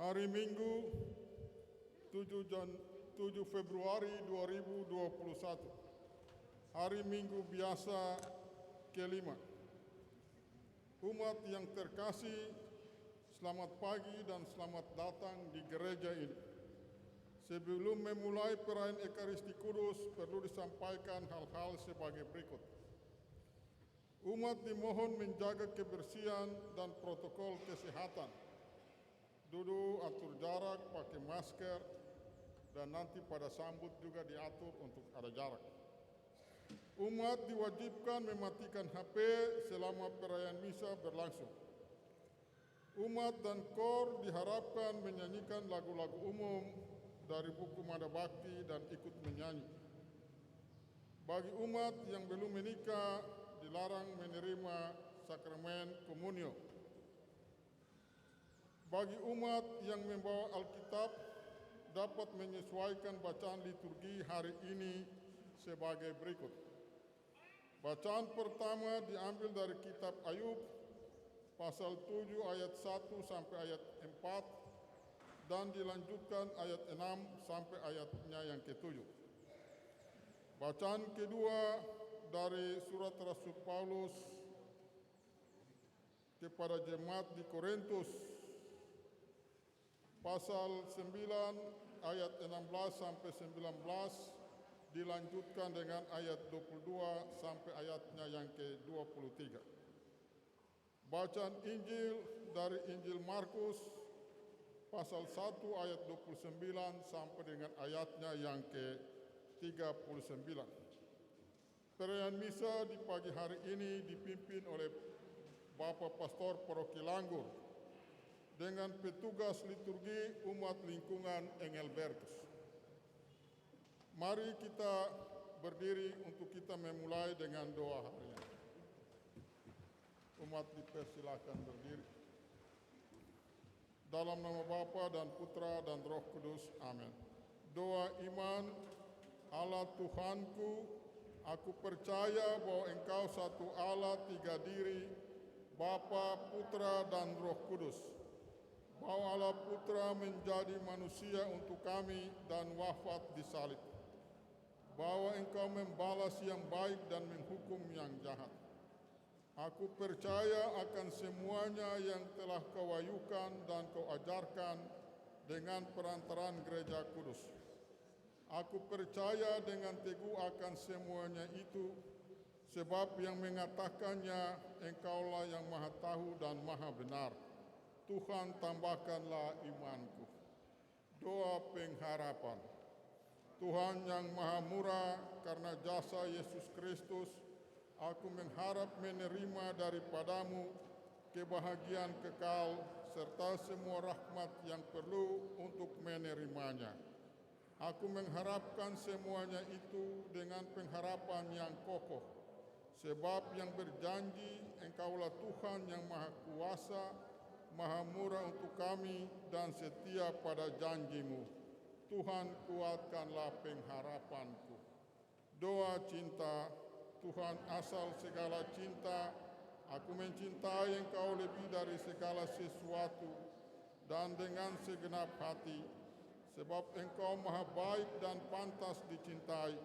Hari Minggu 7 Februari 2021. Hari Minggu biasa kelima. Umat yang terkasih, selamat pagi dan selamat datang di gereja ini. Sebelum memulai perayaan Ekaristi Kudus, perlu disampaikan hal-hal sebagai berikut. Umat dimohon menjaga kebersihan dan protokol kesehatan. Duduk, atur jarak, pakai masker, dan nanti pada sambut juga diatur untuk ada jarak. Umat diwajibkan mematikan HP selama perayaan misa berlangsung. Umat dan KOR diharapkan menyanyikan lagu-lagu umum dari buku Mada Bakti dan ikut menyanyi. Bagi umat yang belum menikah, dilarang menerima sakramen komunio. Bagi umat yang membawa Alkitab, dapat menyesuaikan bacaan liturgi hari ini sebagai berikut. Bacaan pertama diambil dari kitab Ayub, pasal 7 ayat 1 sampai ayat 4, dan dilanjutkan ayat 6 sampai ayatnya yang ke-7. Bacaan kedua dari surat Rasul Paulus kepada jemaat di Korintus, pasal 9 ayat 16 sampai 19, dilanjutkan dengan ayat 22 sampai ayatnya yang ke-23. Bacaan Injil dari Injil Markus, pasal 1 ayat 29 sampai dengan ayatnya yang ke-39. Perayaan misa di pagi hari ini dipimpin oleh Bapak Pastor Paroki Langgur dengan petugas liturgi umat lingkungan Engelbertus. Mari kita berdiri untuk kita memulai dengan doa hari ini. Umat dipersilakan berdiri. Dalam nama Bapa dan Putra dan Roh Kudus. Amin. Doa iman. Allah Tuhanku, aku percaya bahwa Engkau satu Allah tiga diri, Bapa, Putra, dan Roh Kudus. Bahwa Allah Putra menjadi manusia untuk kami dan wafat di salib. Bahwa Engkau membalas yang baik dan menghukum yang jahat. Aku percaya akan semuanya yang telah Kau wayukan dan Kau ajarkan dengan perantaraan Gereja Kudus. Aku percaya dengan teguh akan semuanya itu, sebab yang mengatakannya Engkaulah yang maha tahu dan maha benar. Tuhan, tambahkanlah imanku. Doa pengharapan. Tuhan yang maha murah, karena jasa Yesus Kristus, aku mengharap menerima daripadamu kebahagiaan kekal serta semua rahmat yang perlu untuk menerimanya. Aku mengharapkan semuanya itu dengan pengharapan yang kokoh, sebab yang berjanji Engkaulah Tuhan yang maha kuasa, maha murah untuk kami dan setia pada janji-Mu. Tuhan, kuatkanlah pengharapanku. Doa cinta. Tuhan, asal segala cinta, aku mencintai Engkau lebih dari segala sesuatu dan dengan segenap hati, sebab Engkau maha baik dan pantas dicintai.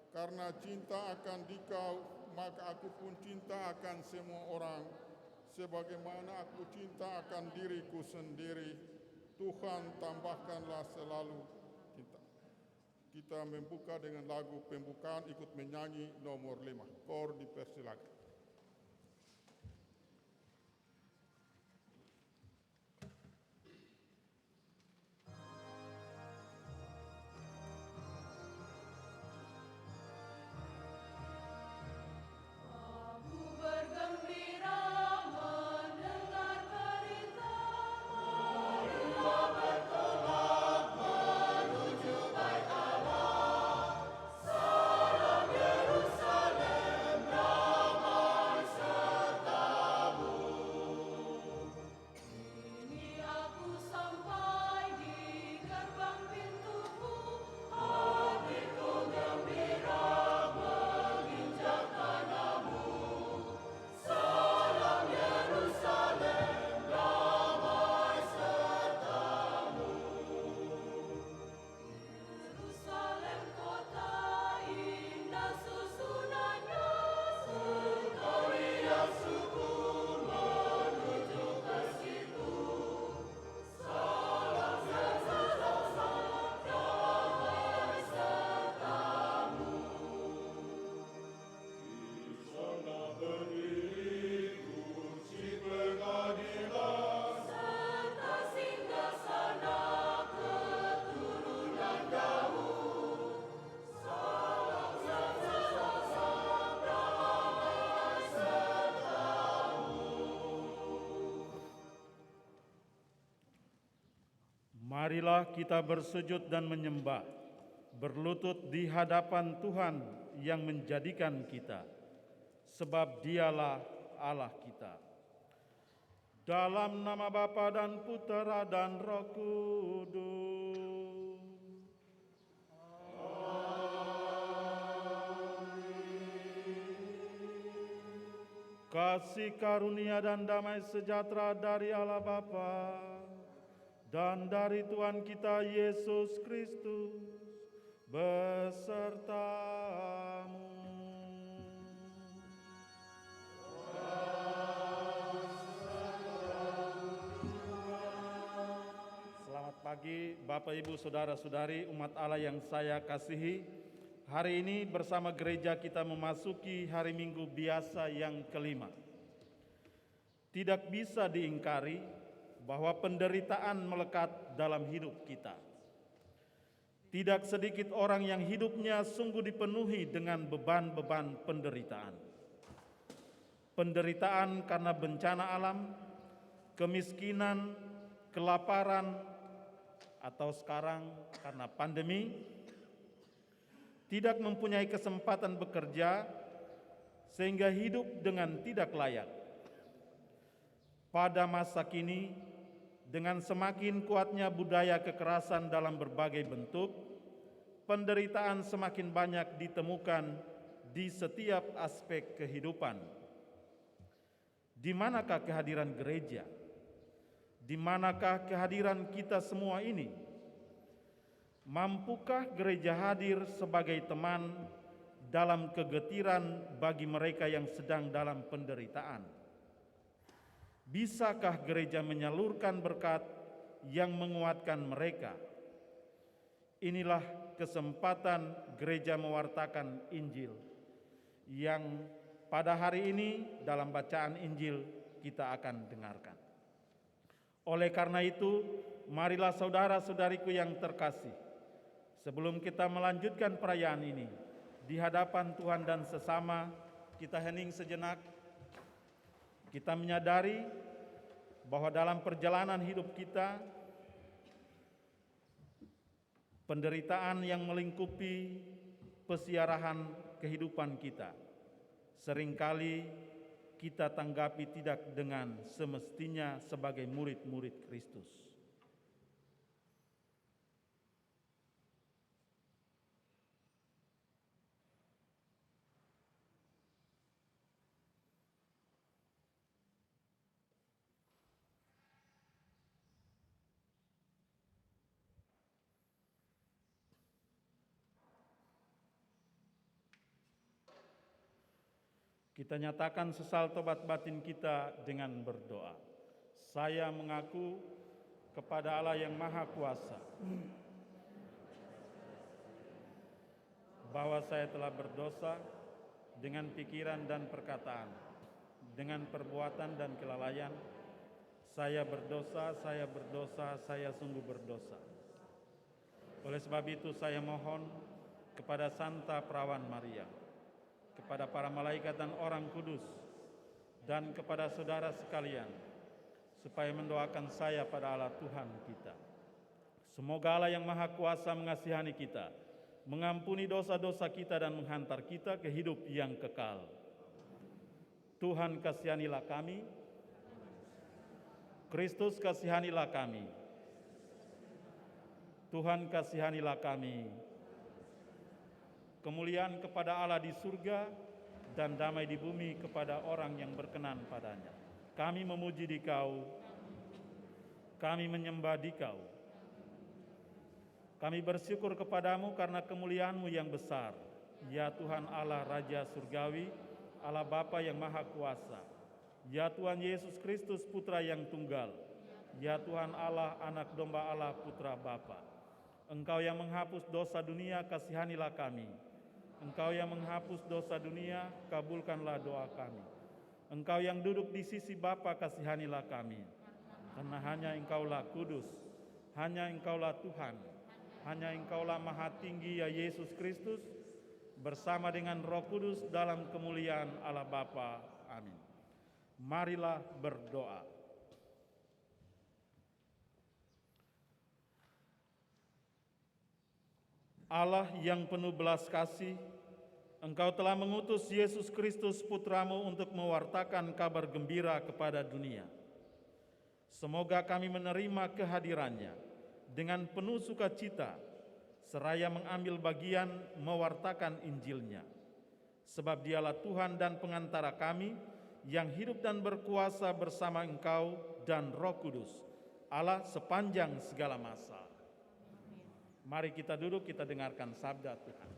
Karena cinta akan Dikau, maka aku pun cinta akan semua orang, sebagaimana aku cinta akan diriku sendiri. Tuhan, tambahkanlah selalu cinta. Kita membuka dengan lagu pembukaan, ikut menyanyi nomor 5. KOR dipersilakan. Salam Yerusalem, damai Marilah kita bersujud dan menyembah, berlutut di hadapan Tuhan yang menjadikan kita, sebab Dialah Allah kita. Dalam nama Bapa dan Putera dan Roh Kudus. Kasih karunia dan damai sejahtera dari Allah Bapa dan dari Tuhan kita Yesus Kristus besertamu. Selamat pagi Bapak Ibu Saudara-saudari umat Allah yang saya kasihi. Hari ini bersama gereja kita memasuki hari Minggu biasa yang kelima. Tidak bisa diingkari bahwa penderitaan melekat dalam hidup kita. Tidak sedikit orang yang hidupnya sungguh dipenuhi dengan beban-beban penderitaan. Penderitaan karena bencana alam, kemiskinan, kelaparan, atau sekarang karena pandemi, tidak mempunyai kesempatan bekerja sehingga hidup dengan tidak layak. Pada masa kini, dengan semakin kuatnya budaya kekerasan dalam berbagai bentuk, penderitaan semakin banyak ditemukan di setiap aspek kehidupan. Di manakah kehadiran gereja? Di manakah kehadiran kita semua ini? Mampukah gereja hadir sebagai teman dalam kegetiran bagi mereka yang sedang dalam penderitaan? Bisakah gereja menyalurkan berkat yang menguatkan mereka? Inilah kesempatan gereja mewartakan Injil yang pada hari ini dalam bacaan Injil kita akan dengarkan. Oleh karena itu, marilah saudara-saudariku yang terkasih, sebelum kita melanjutkan perayaan ini, di hadapan Tuhan dan sesama, kita hening sejenak. Kita menyadari bahwa dalam perjalanan hidup kita, penderitaan yang melingkupi pesiarahan kehidupan kita, seringkali kita tanggapi tidak dengan semestinya sebagai murid-murid Kristus. Kita nyatakan sesal tobat batin kita dengan berdoa. Saya mengaku kepada Allah yang Maha Kuasa bahwa saya telah berdosa dengan pikiran dan perkataan, dengan perbuatan dan kelalaian. Saya berdosa, saya sungguh berdosa. Oleh sebab itu saya mohon kepada Santa Perawan Maria, kepada para malaikat dan orang kudus, dan kepada saudara sekalian, supaya mendoakan saya pada Allah Tuhan kita. Semoga Allah yang Maha Kuasa mengasihani kita, mengampuni dosa-dosa kita dan menghantar kita ke hidup yang kekal. Tuhan kasihanilah kami, Kristus kasihanilah kami, Tuhan kasihanilah kami. Kemuliaan kepada Allah di surga dan damai di bumi kepada orang yang berkenan padanya. Kami memuji Dikau, kami menyembah Dikau. Kami bersyukur kepadamu karena kemuliaan-Mu yang besar, ya Tuhan Allah Raja Surgawi, Allah Bapa yang Maha Kuasa, ya Tuhan Yesus Kristus Putra yang Tunggal, ya Tuhan Allah Anak Domba Allah Putra Bapa. Engkau yang menghapus dosa dunia, kasihanilah kami. Engkau yang menghapus dosa dunia, kabulkanlah doa kami. Engkau yang duduk di sisi Bapa, kasihanilah kami. Karena hanya Engkaulah kudus, hanya Engkaulah Tuhan, hanya Engkaulah Maha Tinggi, ya Yesus Kristus, bersama dengan Roh Kudus dalam kemuliaan Allah Bapa. Amin. Marilah berdoa. Allah yang penuh belas kasih, Engkau telah mengutus Yesus Kristus Putramu untuk mewartakan kabar gembira kepada dunia. Semoga kami menerima kehadirannya dengan penuh sukacita, seraya mengambil bagian mewartakan Injilnya. Sebab Dialah Tuhan dan pengantara kami, yang hidup dan berkuasa bersama Engkau dan Roh Kudus, Allah sepanjang segala masa. Mari kita duduk, kita dengarkan sabda Tuhan.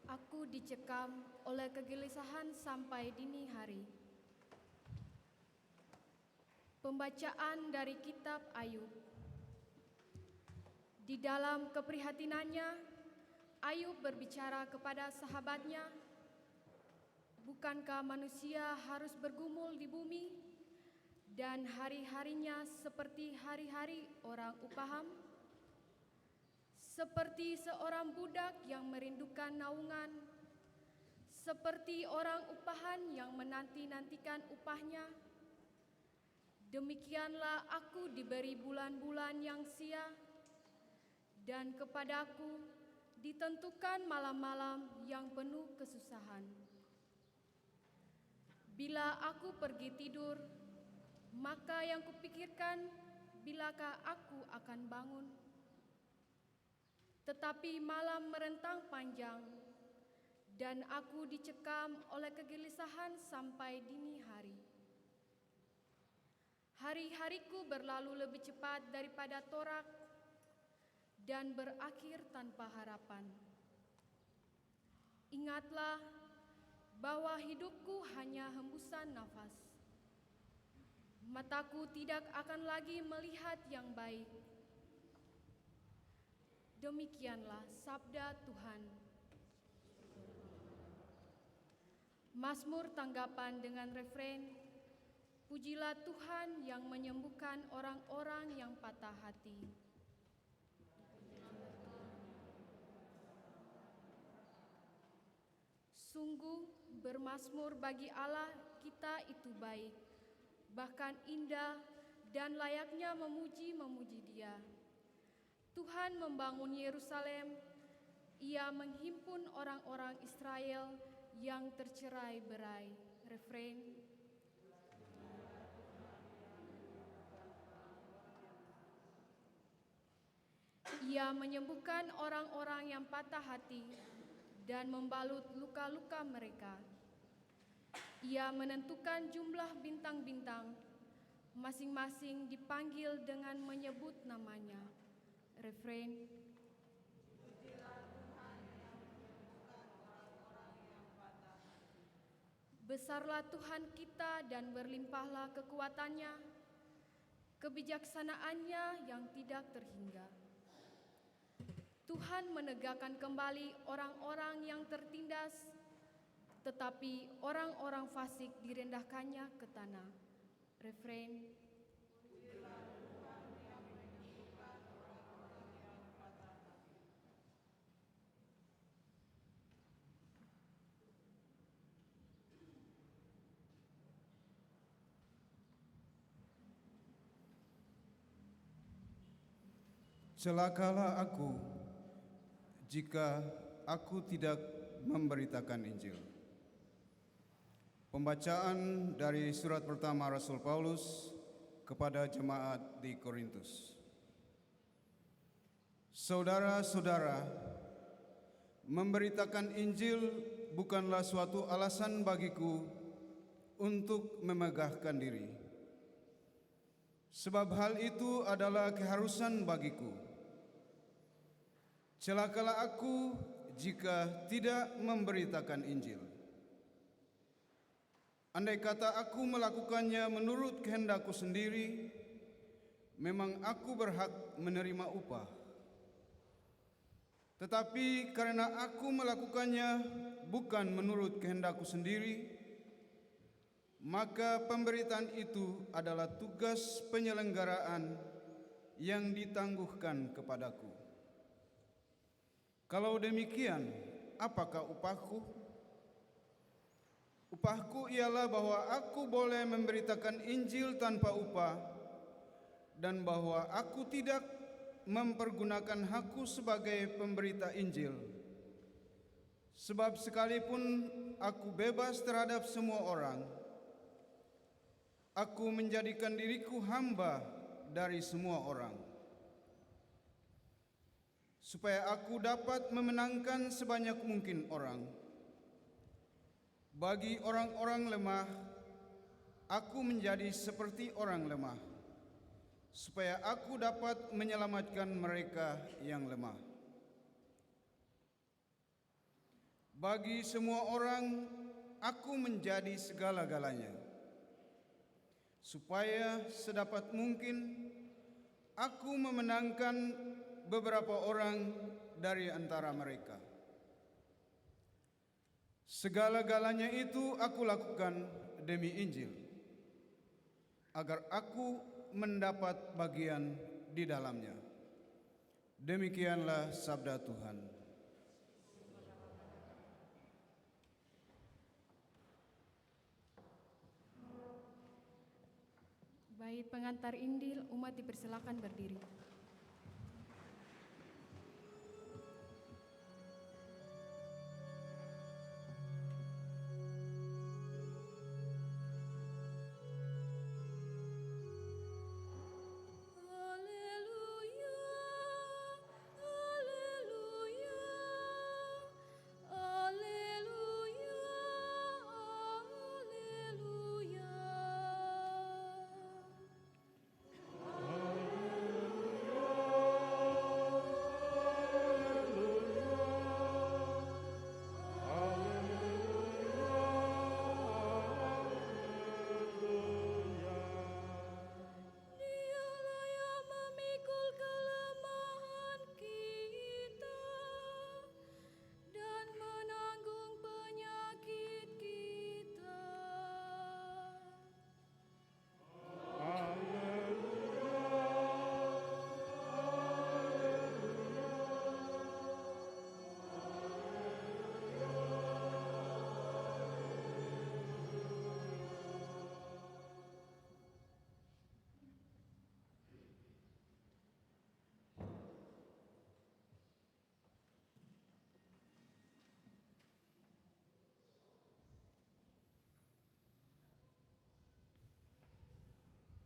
Aku dicekam oleh kegelisahan sampai dini hari. Pembacaan dari kitab Ayub. Di dalam keprihatinannya, Ayub berbicara kepada sahabatnya, "Bukankah manusia harus bergumul di bumi dan hari-harinya seperti hari-hari orang upaham? Seperti seorang budak yang merindukan naungan, seperti orang upahan yang menanti-nantikan upahnya. Demikianlah aku diberi bulan-bulan yang sia, dan kepadaku ditentukan malam-malam yang penuh kesusahan. Bila aku pergi tidur, maka yang kupikirkan, bilakah aku akan bangun? Tetapi malam merentang panjang, dan aku dicekam oleh kegelisahan sampai dini hari. Hari-hariku berlalu lebih cepat daripada torak, dan berakhir tanpa harapan. Ingatlah bahwa hidupku hanya hembusan nafas. Mataku tidak akan lagi melihat yang baik." Demikianlah sabda Tuhan. Mazmur tanggapan dengan refrein, "Pujilah Tuhan yang menyembuhkan orang-orang yang patah hati." Sungguh bermazmur bagi Allah kita itu baik, bahkan indah dan layaknya memuji-memuji Dia. Tuhan membangun Yerusalem, Ia menghimpun orang-orang Israel yang tercerai-berai. Refrein. Ia menyembuhkan orang-orang yang patah hati dan membalut luka-luka mereka. Ia menentukan jumlah bintang-bintang, masing-masing dipanggil dengan menyebut namanya. Refrein. Besarlah Tuhan kita dan berlimpahlah kekuatannya, kebijaksanaannya yang tidak terhingga. Tuhan menegakkan kembali orang-orang yang tertindas, tetapi orang-orang fasik direndahkannya ke tanah. Refrein. Celakalah aku jika aku tidak memberitakan Injil. Pembacaan dari surat pertama Rasul Paulus kepada jemaat di Korintus. Saudara-saudara, memberitakan Injil bukanlah suatu alasan bagiku untuk memegahkan diri, sebab hal itu adalah keharusan bagiku. Celakalah aku jika tidak memberitakan Injil. Andai kata aku melakukannya menurut kehendakku sendiri, memang aku berhak menerima upah. Tetapi karena aku melakukannya bukan menurut kehendakku sendiri, maka pemberitaan itu adalah tugas penyelenggaraan yang ditangguhkan kepadaku. Kalau demikian, apakah upahku? Upahku ialah bahwa aku boleh memberitakan Injil tanpa upah, dan bahwa aku tidak mempergunakan hakku sebagai pemberita Injil. Sebab sekalipun aku bebas terhadap semua orang, aku menjadikan diriku hamba dari semua orang, supaya aku dapat memenangkan sebanyak mungkin orang. Bagi orang-orang lemah, aku menjadi seperti orang lemah, supaya aku dapat menyelamatkan mereka yang lemah. Bagi semua orang, aku menjadi segala-galanya, supaya sedapat mungkin aku memenangkan beberapa orang dari antara mereka. Segala-galanya itu aku lakukan demi Injil, agar aku mendapat bagian di dalamnya. Demikianlah sabda Tuhan. Bait pengantar Injil, umat dipersilakan berdiri.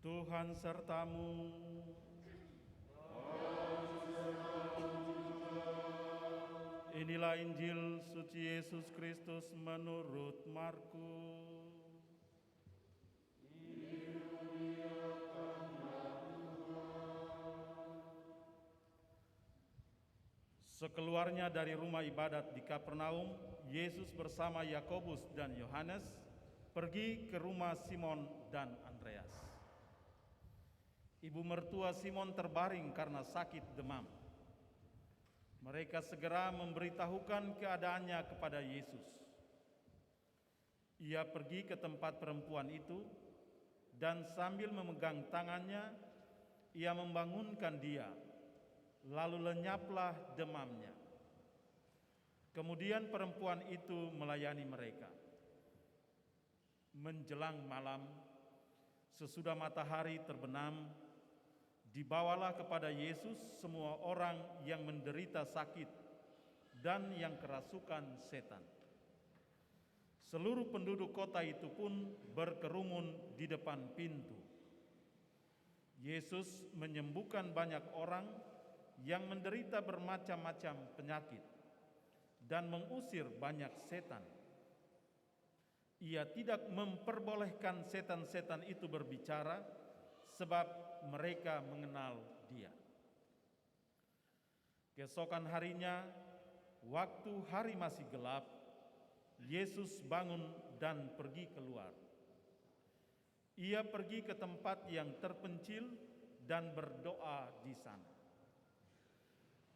Tuhan sertamu. Inilah Injil suci Yesus Kristus menurut Markus. Sekeluarnya dari rumah ibadat di Kapernaum, Yesus bersama Yakobus dan Yohanes pergi ke rumah Simon dan Andreas. Ibu mertua Simon terbaring karena sakit demam. Mereka segera memberitahukan keadaannya kepada Yesus. Ia pergi ke tempat perempuan itu dan sambil memegang tangannya, ia membangunkan dia, lalu lenyaplah demamnya. Kemudian perempuan itu melayani mereka. Menjelang malam, sesudah matahari terbenam, dibawalah kepada Yesus semua orang yang menderita sakit dan yang kerasukan setan. Seluruh penduduk kota itu pun berkerumun di depan pintu. Yesus menyembuhkan banyak orang yang menderita bermacam-macam penyakit dan mengusir banyak setan. Ia tidak memperbolehkan setan-setan itu berbicara, sebab mereka mengenal Dia. Keesokan harinya, waktu hari masih gelap, Yesus bangun dan pergi keluar. Ia pergi ke tempat yang terpencil dan berdoa di sana.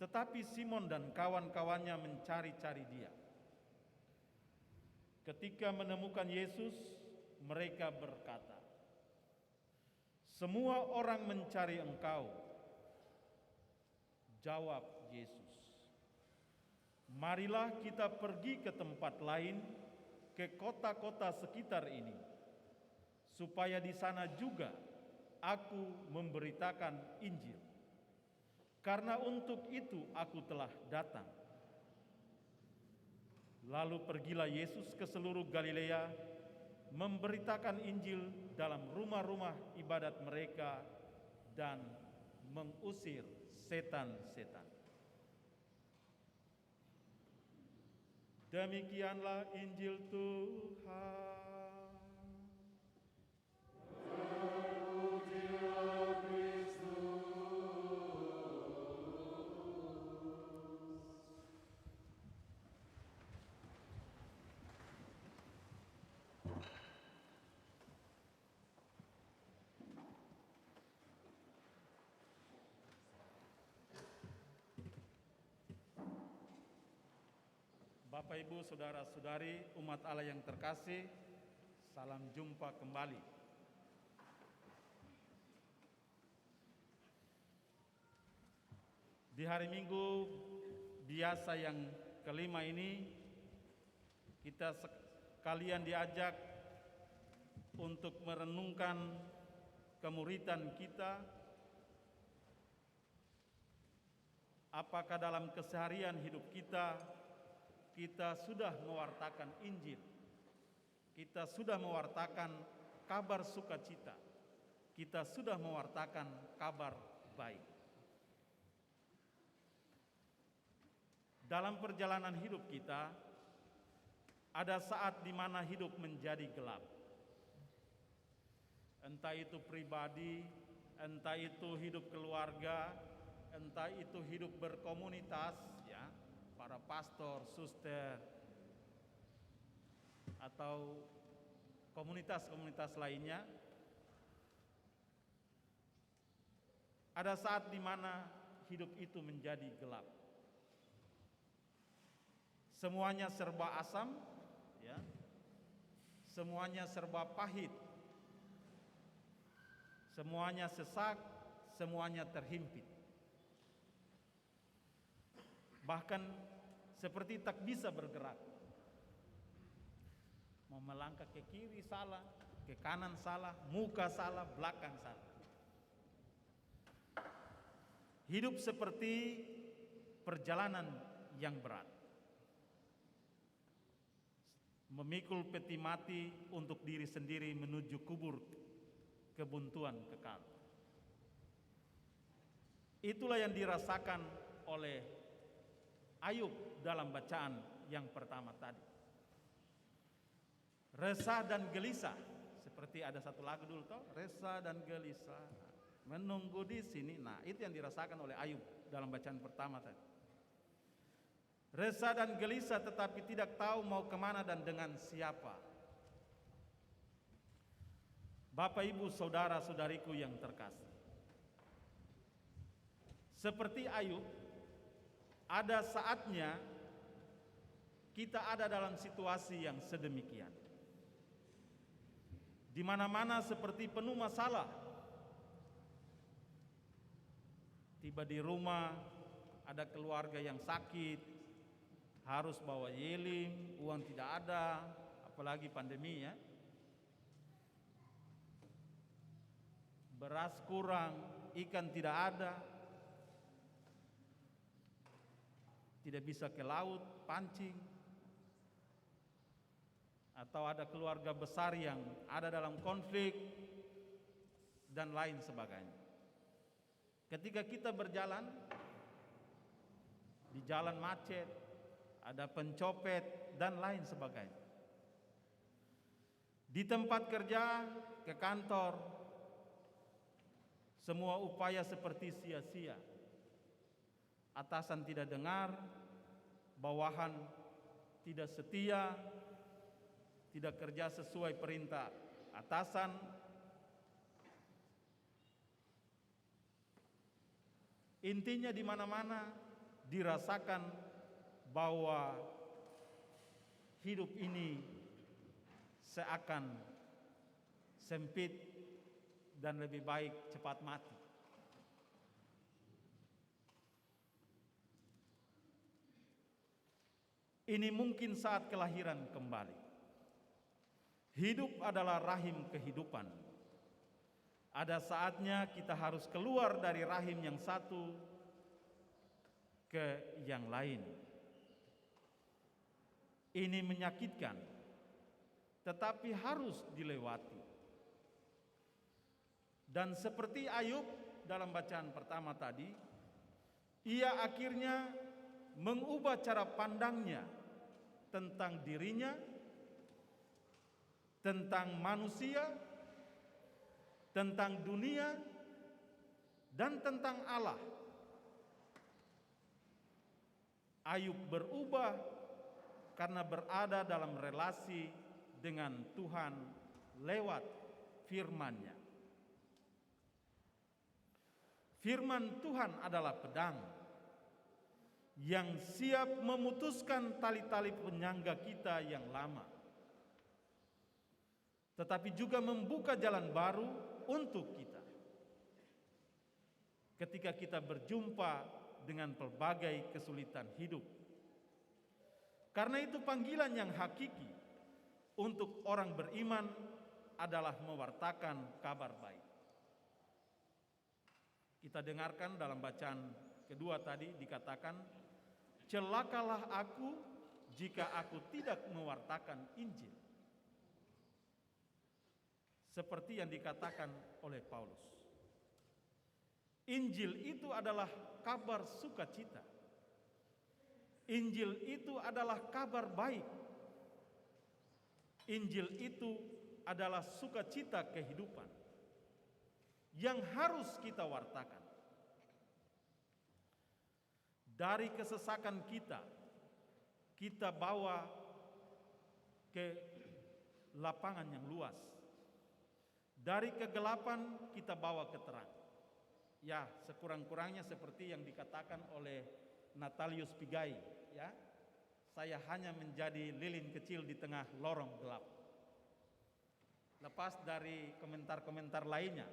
Tetapi Simon dan kawan-kawannya mencari-cari Dia. Ketika menemukan Yesus, mereka berkata, "Semua orang mencari Engkau." Jawab Yesus, "Marilah kita pergi ke tempat lain, ke kota-kota sekitar ini, supaya di sana juga aku memberitakan Injil. Karena untuk itu aku telah datang. Lalu pergilah Yesus ke seluruh Galilea, memberitakan Injil dalam rumah-rumah ibadat mereka dan mengusir setan-setan. Demikianlah Injil Tuhan. Bapak, Ibu, Saudara-saudari, umat Allah yang terkasih, salam jumpa kembali. Di hari Minggu biasa yang kelima ini, kita sekalian diajak untuk merenungkan kemuridan kita. Apakah dalam keseharian hidup kita sudah mewartakan Injil, kita sudah mewartakan kabar sukacita, kita sudah mewartakan kabar baik. Dalam perjalanan hidup kita, ada saat di mana hidup menjadi gelap. Entah itu pribadi, entah itu hidup keluarga, entah itu hidup berkomunitas, ya, para pastor, suster, atau komunitas-komunitas lainnya. Ada saat di mana hidup itu menjadi gelap. Semuanya serba asam, ya. Semuanya serba pahit. Semuanya sesak, semuanya terhimpit. Bahkan seperti tak bisa bergerak. Mau melangkah ke kiri salah, ke kanan salah, muka salah, belakang salah. Hidup seperti perjalanan yang berat. Memikul peti mati untuk diri sendiri menuju kubur kebuntuan kekal. Itulah yang dirasakan oleh Ayub dalam bacaan yang pertama tadi. Resah dan gelisah, seperti ada satu lagu dulu toh, resah dan gelisah, menunggu di sini. Nah, itu yang dirasakan oleh Ayub dalam bacaan pertama tadi. Resah dan gelisah tetapi tidak tahu mau kemana dan dengan siapa. Bapak, Ibu, saudara-saudariku yang terkasih, seperti Ayub, ada saatnya kita ada dalam situasi yang sedemikian. Di mana-mana seperti penuh masalah. Tiba di rumah, ada keluarga yang sakit, harus bawa yeling, uang tidak ada, apalagi pandemi, ya. Beras kurang, ikan tidak ada, tidak bisa ke laut, pancing. Atau ada keluarga besar yang ada dalam konflik, dan lain sebagainya. Ketika kita berjalan, di jalan macet, ada pencopet, dan lain sebagainya. Di tempat kerja, ke kantor, semua upaya seperti sia-sia. Atasan tidak dengar, bawahan tidak setia, tidak kerja sesuai perintah atasan. Intinya di mana-mana dirasakan bahwa hidup ini seakan sempit dan lebih baik cepat mati. Ini mungkin saat kelahiran kembali. Hidup adalah rahim kehidupan. Ada saatnya kita harus keluar dari rahim yang satu ke yang lain. Ini menyakitkan, tetapi harus dilewati. Dan seperti Ayub dalam bacaan pertama tadi, ia akhirnya mengubah cara pandangnya tentang dirinya, tentang manusia, tentang dunia, dan tentang Allah. Ayub berubah karena berada dalam relasi dengan Tuhan lewat firman-Nya. Firman Tuhan adalah pedang yang siap memutuskan tali-tali penyangga kita yang lama, tetapi juga membuka jalan baru untuk kita ketika kita berjumpa dengan pelbagai kesulitan hidup. Karena itu panggilan yang hakiki untuk orang beriman adalah mewartakan kabar baik. Kita dengarkan dalam bacaan kedua tadi dikatakan, celakalah aku jika aku tidak mewartakan Injil. Seperti yang dikatakan oleh Paulus. Injil itu adalah kabar sukacita. Injil itu adalah kabar baik. Injil itu adalah sukacita kehidupan yang harus kita wartakan. Dari kesesakan kita bawa ke lapangan yang luas. Dari kegelapan kita bawa ke terang. Ya, sekurang-kurangnya seperti yang dikatakan oleh Natalius Pigai, ya. Saya hanya menjadi lilin kecil di tengah lorong gelap. Lepas dari komentar-komentar lainnya,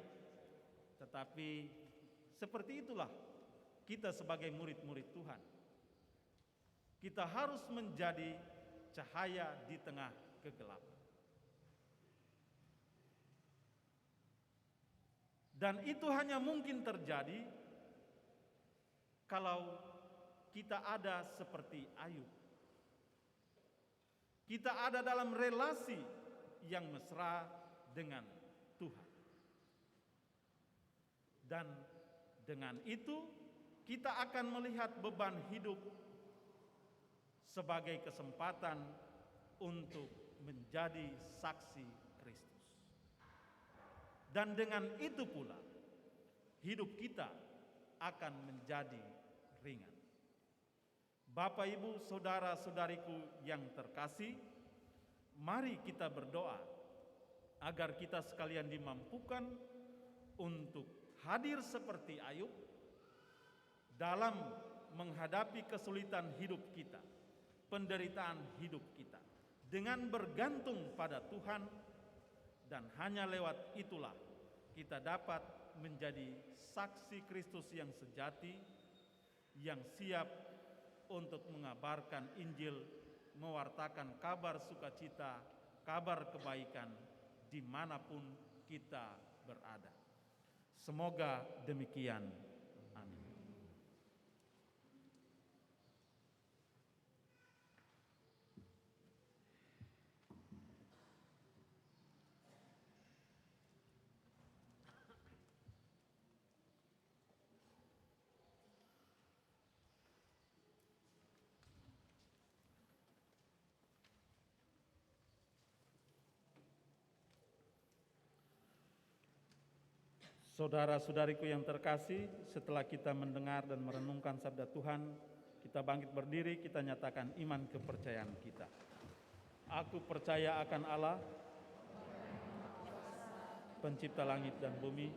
tetapi seperti itulah kita sebagai murid-murid Tuhan. Kita harus menjadi cahaya di tengah kegelapan. Dan itu hanya mungkin terjadi kalau kita ada seperti Ayub. Kita ada dalam relasi yang mesra dengan Tuhan. Dan dengan itu kita akan melihat beban hidup sebagai kesempatan untuk menjadi saksi Kristus. Dan dengan itu pula hidup kita akan menjadi ringan. Bapak, Ibu, saudara-saudariku yang terkasih, mari kita berdoa agar kita sekalian dimampukan untuk hadir seperti Ayub dalam menghadapi kesulitan hidup kita, penderitaan hidup kita, dengan bergantung pada Tuhan, dan hanya lewat itulah kita dapat menjadi saksi Kristus yang sejati, yang siap untuk mengabarkan Injil, mewartakan kabar sukacita, kabar kebaikan dimanapun kita berada. Semoga demikian. Amin. Saudara-saudariku yang terkasih, setelah kita mendengar dan merenungkan sabda Tuhan, kita bangkit berdiri, kita nyatakan iman kepercayaan kita. Aku percaya akan Allah, pencipta langit dan bumi,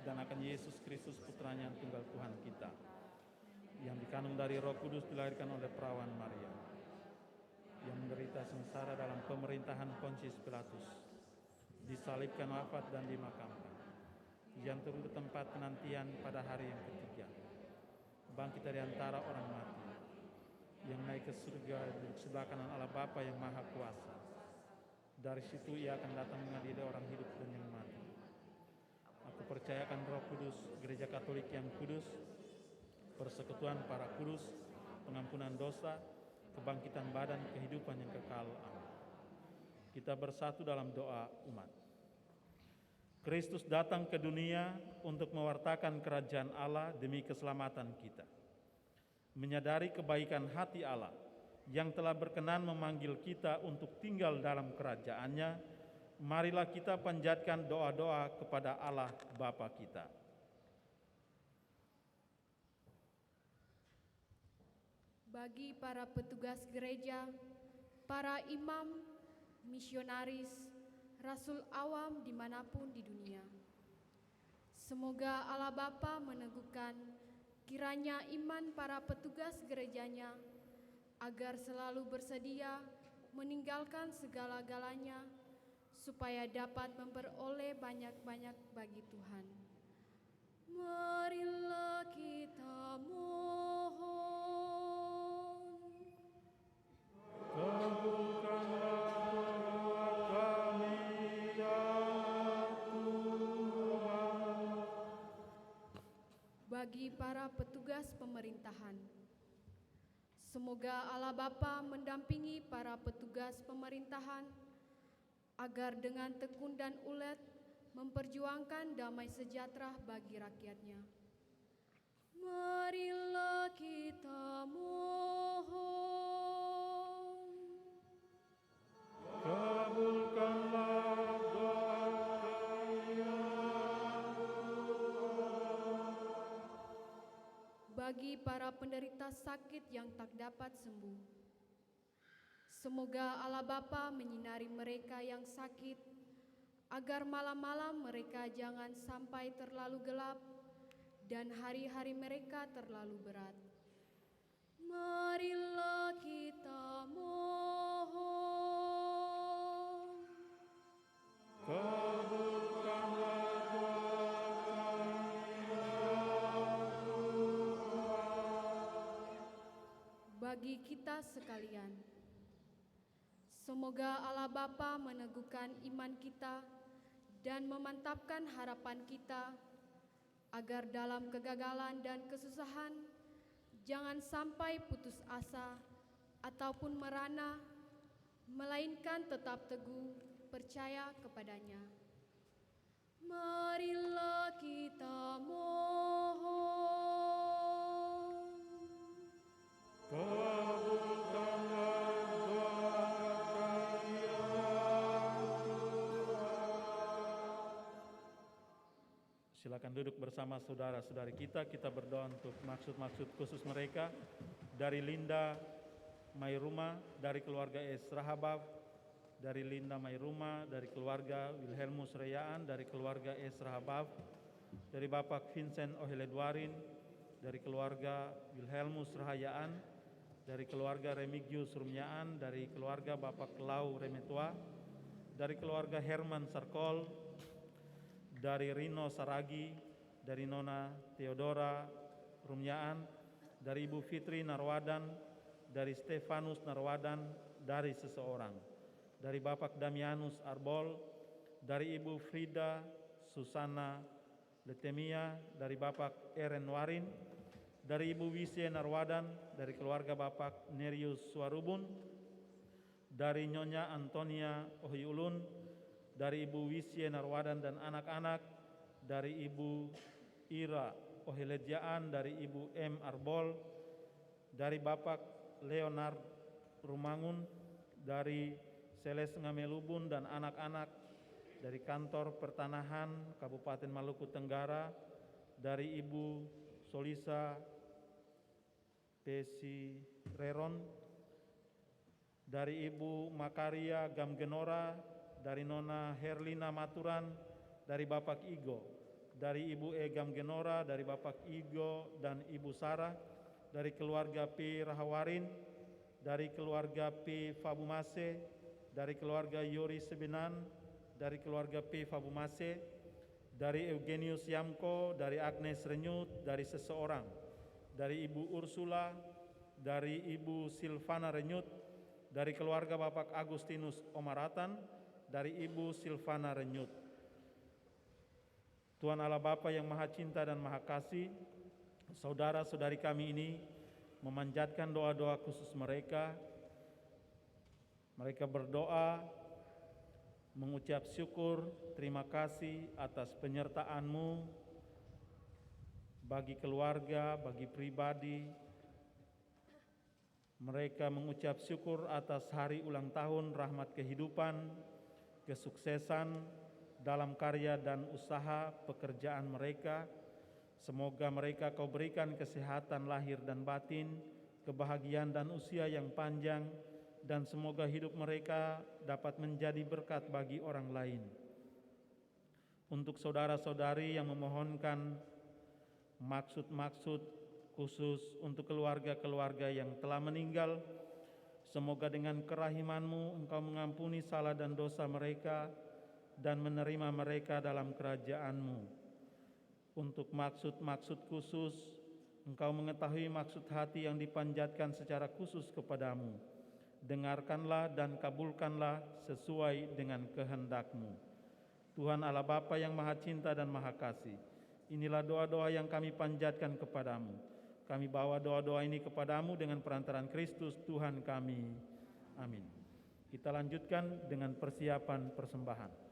dan akan Yesus Kristus putranya yang tunggal Tuhan kita, yang dikandung dari Roh Kudus, dilahirkan oleh perawan Maria, yang menderita sengsara dalam pemerintahan Pontius Pilatus, disalibkan, wafat, dan dimakamkan, yang turun ke tempat penantian pada hari yang ketiga, bangkit dari antara orang mati, yang naik ke surga duduk sebelah kanan Allah Bapa yang Maha Kuasa. Dari situ ia akan datang mengadili orang hidup dan yang mati. Kupercayakan Roh Kudus, Gereja Katolik yang kudus, persekutuan para kudus, pengampunan dosa, kebangkitan badan, kehidupan yang kekal. Amin. Kita bersatu dalam doa umat. Kristus datang ke dunia untuk mewartakan kerajaan Allah demi keselamatan kita. Menyadari kebaikan hati Allah yang telah berkenan memanggil kita untuk tinggal dalam kerajaannya, marilah kita panjatkan doa-doa kepada Allah Bapa kita. Bagi para petugas gereja, para imam, misionaris, rasul awam dimanapun di dunia, semoga Allah Bapa meneguhkan kiranya iman para petugas gerejanya agar selalu bersedia meninggalkan segala-galanya supaya dapat memperoleh banyak-banyak bagi Tuhan. Marilah kita mohon. Kabulkanlah doa kami ya Tuhan. Bagi para petugas pemerintahan, semoga Allah Bapa mendampingi para petugas pemerintahan agar dengan tekun dan ulet memperjuangkan damai sejahtera bagi rakyatnya. Marilah kita mohon. Kabulkanlah doa kami ya Tuhan. Bagi para penderita sakit yang tak dapat sembuh, semoga Allah Bapa menyinari mereka yang sakit, agar malam-malam mereka jangan sampai terlalu gelap dan hari-hari mereka terlalu berat. Marilah kita mohon. Kabulkanlah doa kami ya Tuhan. Bagi kita sekalian, semoga Allah Bapa meneguhkan iman kita dan memantapkan harapan kita, agar dalam kegagalan dan kesusahan jangan sampai putus asa ataupun merana, melainkan tetap teguh percaya kepadanya. Marilah kita mohon. Kabulkanlah doa kami ya Tuhan. Silakan duduk bersama saudara-saudari kita. Kita berdoa untuk maksud-maksud khusus mereka. Dari Linda Mairuma, dari keluarga Esrahabab, dari Linda Mairuma, dari keluarga Wilhelmus Reyaan, dari keluarga Esrahabab, dari Bapak Vincent Oheledwarin, dari keluarga Wilhelmus Rahayaan, dari keluarga Remigius Rumyaan, dari keluarga Bapak Lau Remetua, dari keluarga Herman Sarkol, dari Rino Saragi, dari Nona Theodora Rumyaan, dari Ibu Fitri Narwadan, dari Stefanus Narwadan, dari seseorang, dari Bapak Damianus Arbol, dari Ibu Frida Susana Letemia, dari Bapak Eren Warin, dari Ibu Wisye Narwadan, dari keluarga Bapak Nerius Suarubun, dari Nyonya Antonia Ohiulun, dari Ibu Wisye Narwadan dan anak-anak, dari Ibu Ira Ohelediaan, dari Ibu M. Arbol, dari Bapak Leonard Rumangun, dari Seles Ngamelubun dan anak-anak, dari Kantor Pertanahan Kabupaten Maluku Tenggara, dari Ibu Solisa Pesi Reron, dari Ibu Makaria Gamgenora, dari Nona Herlina Maturan, dari Bapak Igo, dari Ibu E Gamgenora, dari Bapak Igo dan Ibu Sarah, dari keluarga P. Rahawarin, dari keluarga P. Fabumase, dari keluarga Yori Sebenan, dari keluarga P. Fabumase, dari Eugenius Yamko, dari Agnes Renyut, dari seseorang, dari Ibu Ursula, dari Ibu Silvana Renyut, dari keluarga Bapak Agustinus Omaratan, dari Ibu Silvana Renyut. Tuhan Allah Bapa yang Maha Cinta dan Maha Kasih, saudara-saudari kami ini memanjatkan doa-doa khusus mereka. Mereka berdoa, mengucap syukur, terima kasih atas penyertaan-Mu bagi keluarga, bagi pribadi. Mereka mengucap syukur atas hari ulang tahun rahmat kehidupan, kesuksesan dalam karya dan usaha pekerjaan mereka. Semoga mereka Kau berikan kesehatan lahir dan batin, kebahagiaan dan usia yang panjang, dan semoga hidup mereka dapat menjadi berkat bagi orang lain. Untuk saudara-saudari yang memohonkan maksud-maksud khusus untuk keluarga-keluarga yang telah meninggal, semoga dengan kerahiman-Mu Engkau mengampuni salah dan dosa mereka dan menerima mereka dalam kerajaan-Mu. Untuk maksud-maksud khusus, Engkau mengetahui maksud hati yang dipanjatkan secara khusus kepadamu. Dengarkanlah dan kabulkanlah sesuai dengan kehendak-Mu. Tuhan Allah Bapa yang Maha Cinta dan Maha Kasih, inilah doa-doa yang kami panjatkan kepadamu. Kami bawa doa-doa ini kepadamu dengan perantaraan Kristus Tuhan kami. Amin. Kita lanjutkan dengan persiapan persembahan.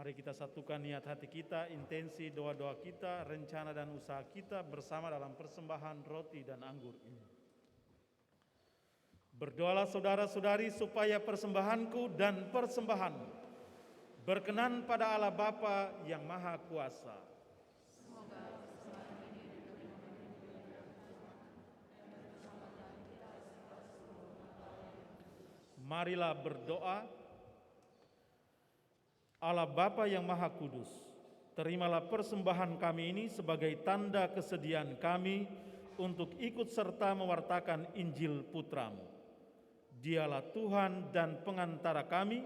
Mari kita satukan niat hati kita, intensi doa-doa kita, rencana dan usaha kita bersama dalam persembahan roti dan anggur ini. Berdoalah saudara-saudari supaya persembahanku dan persembahanmu berkenan pada Allah Bapa yang Maha Kuasa. Marilah berdoa. Allah Bapa yang Maha Kudus, terimalah persembahan kami ini sebagai tanda kesediaan kami untuk ikut serta mewartakan Injil Putramu. Dialah Tuhan dan pengantara kami,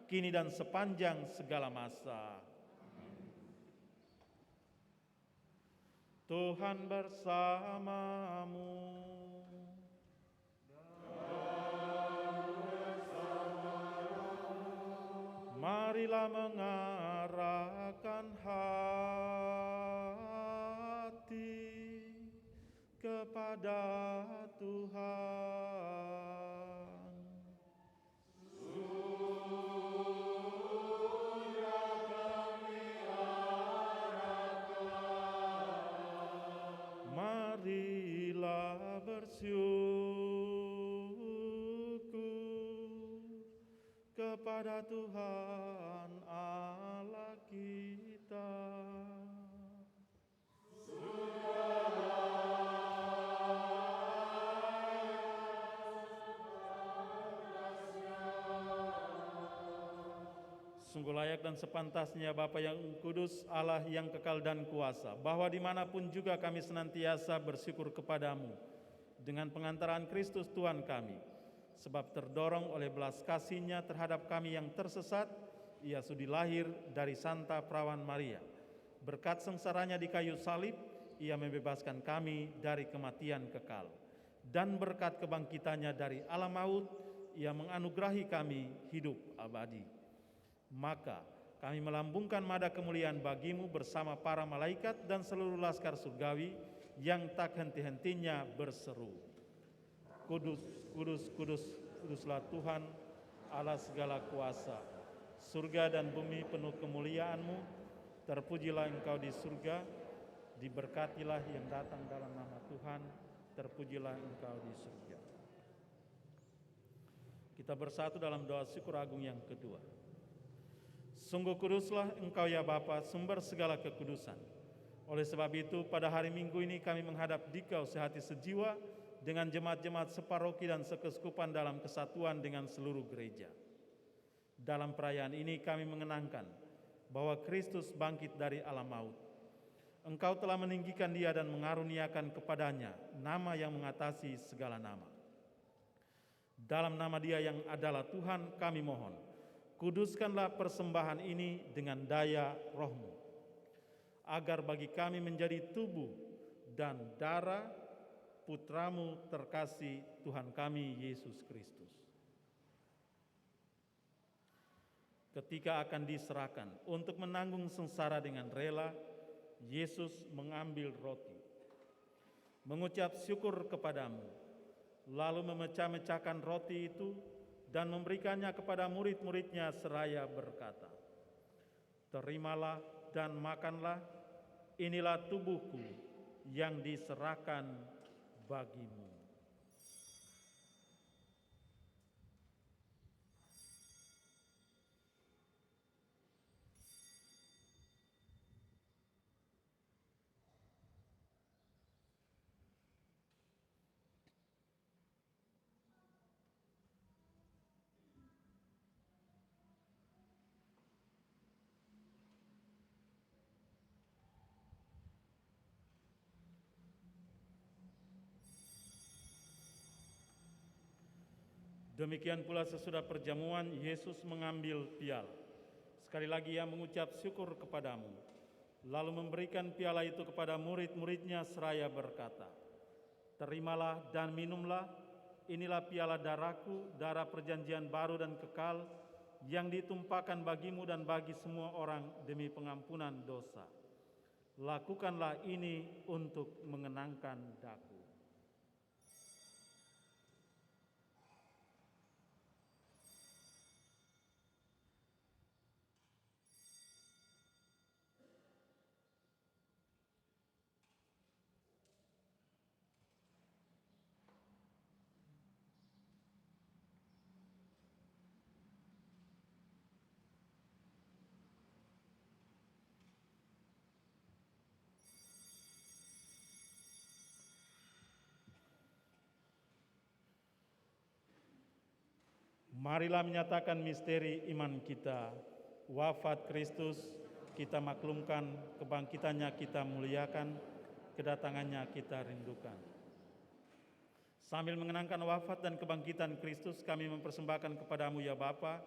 kini dan sepanjang segala masa. Tuhan bersamamu. Marilah mengarahkan hati kepada Tuhan. Sudah kami arahkan. Marilah bersyukur kepada Tuhan Allah kita. Sungguh layak dan sepantasnya Bapa yang kudus, Allah yang kekal dan kuasa, bahwa dimanapun juga kami senantiasa bersyukur kepadamu dengan pengantaran Kristus Tuhan kami. Sebab terdorong oleh belas kasih-Nya terhadap kami yang tersesat, Ia sudi lahir dari Santa Perawan Maria. Berkat sengsaranya di kayu salib, Ia membebaskan kami dari kematian kekal. Dan berkat kebangkitannya dari alam maut, Ia menganugerahi kami hidup abadi. Maka kami melambungkan nada kemuliaan bagi-Mu bersama para malaikat dan seluruh laskar surgawi yang tak henti-hentinya berseru, Kudus, kudus, kudus, kuduslah Tuhan, Allah segala kuasa. Surga dan bumi penuh kemuliaan-Mu. Terpujilah Engkau di surga, diberkatilah yang datang dalam nama Tuhan. Terpujilah Engkau di surga. Kita bersatu dalam doa syukur agung yang kedua. Sungguh kuduslah Engkau ya Bapa, sumber segala kekudusan. Oleh sebab itu, pada hari Minggu ini kami menghadap Dikau sehati sejiwa dengan jemaat-jemaat separoki dan sekeskupan dalam kesatuan dengan seluruh gereja. Dalam perayaan ini kami mengenangkan bahwa Kristus bangkit dari alam maut. Engkau telah meninggikan Dia dan mengaruniakan kepadanya nama yang mengatasi segala nama. Dalam nama Dia yang adalah Tuhan kami mohon, kuduskanlah persembahan ini dengan daya Roh-Mu, agar bagi kami menjadi tubuh dan darah Putramu terkasih Tuhan kami Yesus Kristus. Ketika akan diserahkan untuk menanggung sengsara dengan rela, Yesus mengambil roti, mengucap syukur kepadamu, lalu memecah-mecahkan roti itu dan memberikannya kepada murid-muridnya seraya berkata, terimalah dan makanlah, inilah tubuhku yang diserahkan bagimu. Demikian pula sesudah perjamuan, Yesus mengambil piala. Sekali lagi Ia mengucap syukur kepadamu, lalu memberikan piala itu kepada murid-muridnya seraya berkata, terimalah dan minumlah, inilah piala darahku, darah perjanjian baru dan kekal, yang ditumpahkan bagimu dan bagi semua orang demi pengampunan dosa. Lakukanlah ini untuk mengenangkan daku. Marilah menyatakan misteri iman kita. Wafat Kristus kita maklumkan, kebangkitannya kita muliakan, kedatangannya kita rindukan. Sambil mengenangkan wafat dan kebangkitan Kristus, kami mempersembahkan kepadamu ya Bapa,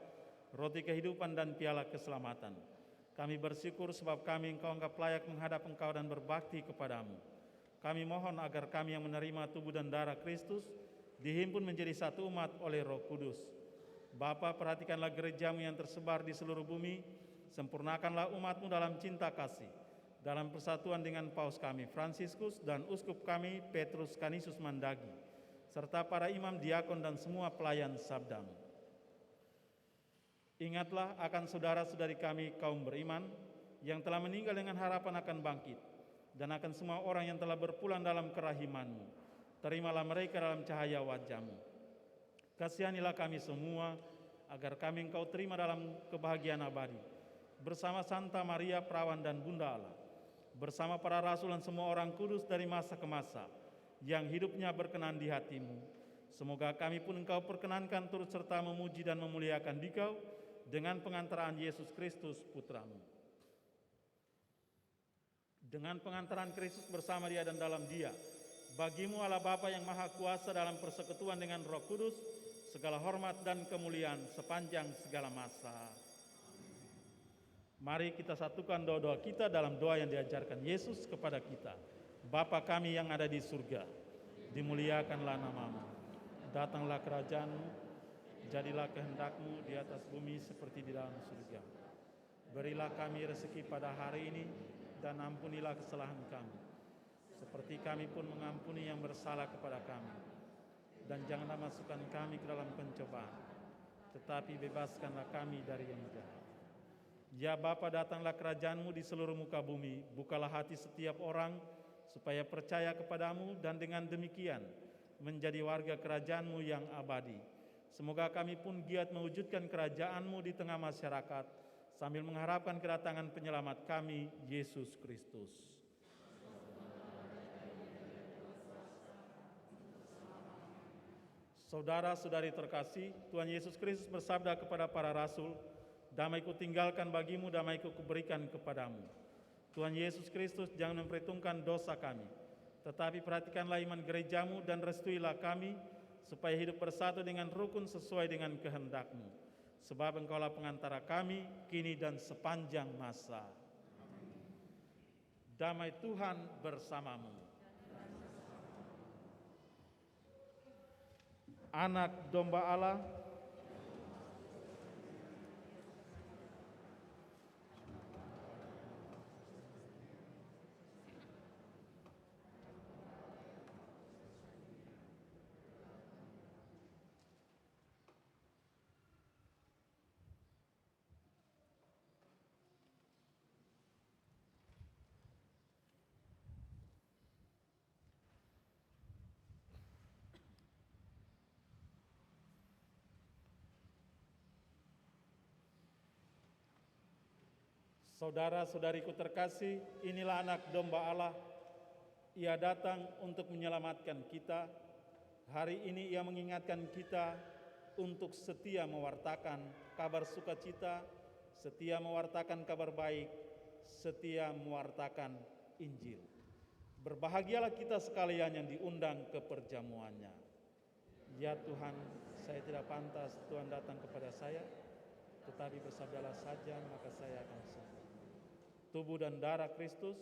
roti kehidupan dan piala keselamatan. Kami bersyukur sebab kami Engkau anggap layak menghadap Engkau dan berbakti kepadamu. Kami mohon agar kami yang menerima tubuh dan darah Kristus dihimpun menjadi satu umat oleh Roh Kudus. Bapa, perhatikanlah gerejamu yang tersebar di seluruh bumi, sempurnakanlah umatmu dalam cinta kasih, dalam persatuan dengan Paus kami Fransiskus dan Uskup kami Petrus Canisius Mandagi, serta para imam, diakon dan semua pelayan sabdamu. Ingatlah akan saudara-saudari kami kaum beriman yang telah meninggal dengan harapan akan bangkit, dan akan semua orang yang telah berpulang dalam kerahiman-Mu. Terimalah mereka dalam cahaya wajah-Mu. Kasihanilah kami semua, agar kami Engkau terima dalam kebahagiaan abadi, bersama Santa Maria Perawan dan Bunda Allah, bersama para rasul dan semua orang kudus dari masa ke masa, yang hidupnya berkenan di hati-Mu. Semoga kami pun Engkau perkenankan turut serta memuji dan memuliakan Dikau dengan pengantaraan Yesus Kristus Putra-Mu. Dengan pengantaran Kristus bersama Dia dan dalam Dia, bagi-Mu Allah Bapa yang Maha Kuasa dalam persekutuan dengan Roh Kudus, segala hormat dan kemuliaan sepanjang segala masa. Mari kita satukan doa-doa kita dalam doa yang diajarkan Yesus kepada kita. Bapa kami yang ada di surga, dimuliakanlah nama-Mu. Datanglah kerajaan-Mu, jadilah kehendak-Mu di atas bumi seperti di dalam surga. Berilah kami rezeki pada hari ini, dan ampunilah kesalahan kami, seperti kami pun mengampuni yang bersalah kepada kami. Dan janganlah masukkan kami ke dalam pencobaan, tetapi bebaskanlah kami dari yang jahat. Ya Bapa, datanglah kerajaan-Mu di seluruh muka bumi. Bukalah hati setiap orang supaya percaya kepadamu, dan dengan demikian menjadi warga kerajaan-Mu yang abadi. Semoga kami pun giat mewujudkan kerajaan-Mu di tengah masyarakat, sambil mengharapkan kedatangan penyelamat kami, Yesus Kristus. Saudara-saudari terkasih, Tuhan Yesus Kristus bersabda kepada para rasul, "Damai-Ku tinggalkan bagimu, damai-Ku kuberikan kepadamu." Tuhan Yesus Kristus jangan memperhitungkan dosa kami, tetapi perhatikanlah iman gerejamu dan restuilah kami, supaya hidup bersatu dengan rukun sesuai dengan kehendak-Mu. Sebab Engkaulah pengantara kami, kini dan sepanjang masa. Damai Tuhan bersamamu. Anak domba Allah, saudara-saudariku terkasih, inilah anak domba Allah. Ia datang untuk menyelamatkan kita. Hari ini Ia mengingatkan kita untuk setia mewartakan kabar sukacita, setia mewartakan kabar baik, setia mewartakan Injil. Berbahagialah kita sekalian yang diundang ke perjamuannya. Ya Tuhan, saya tidak pantas Tuhan datang kepada saya, tetapi bersabdalah saja maka saya akan sembuh. Tubuh dan darah Kristus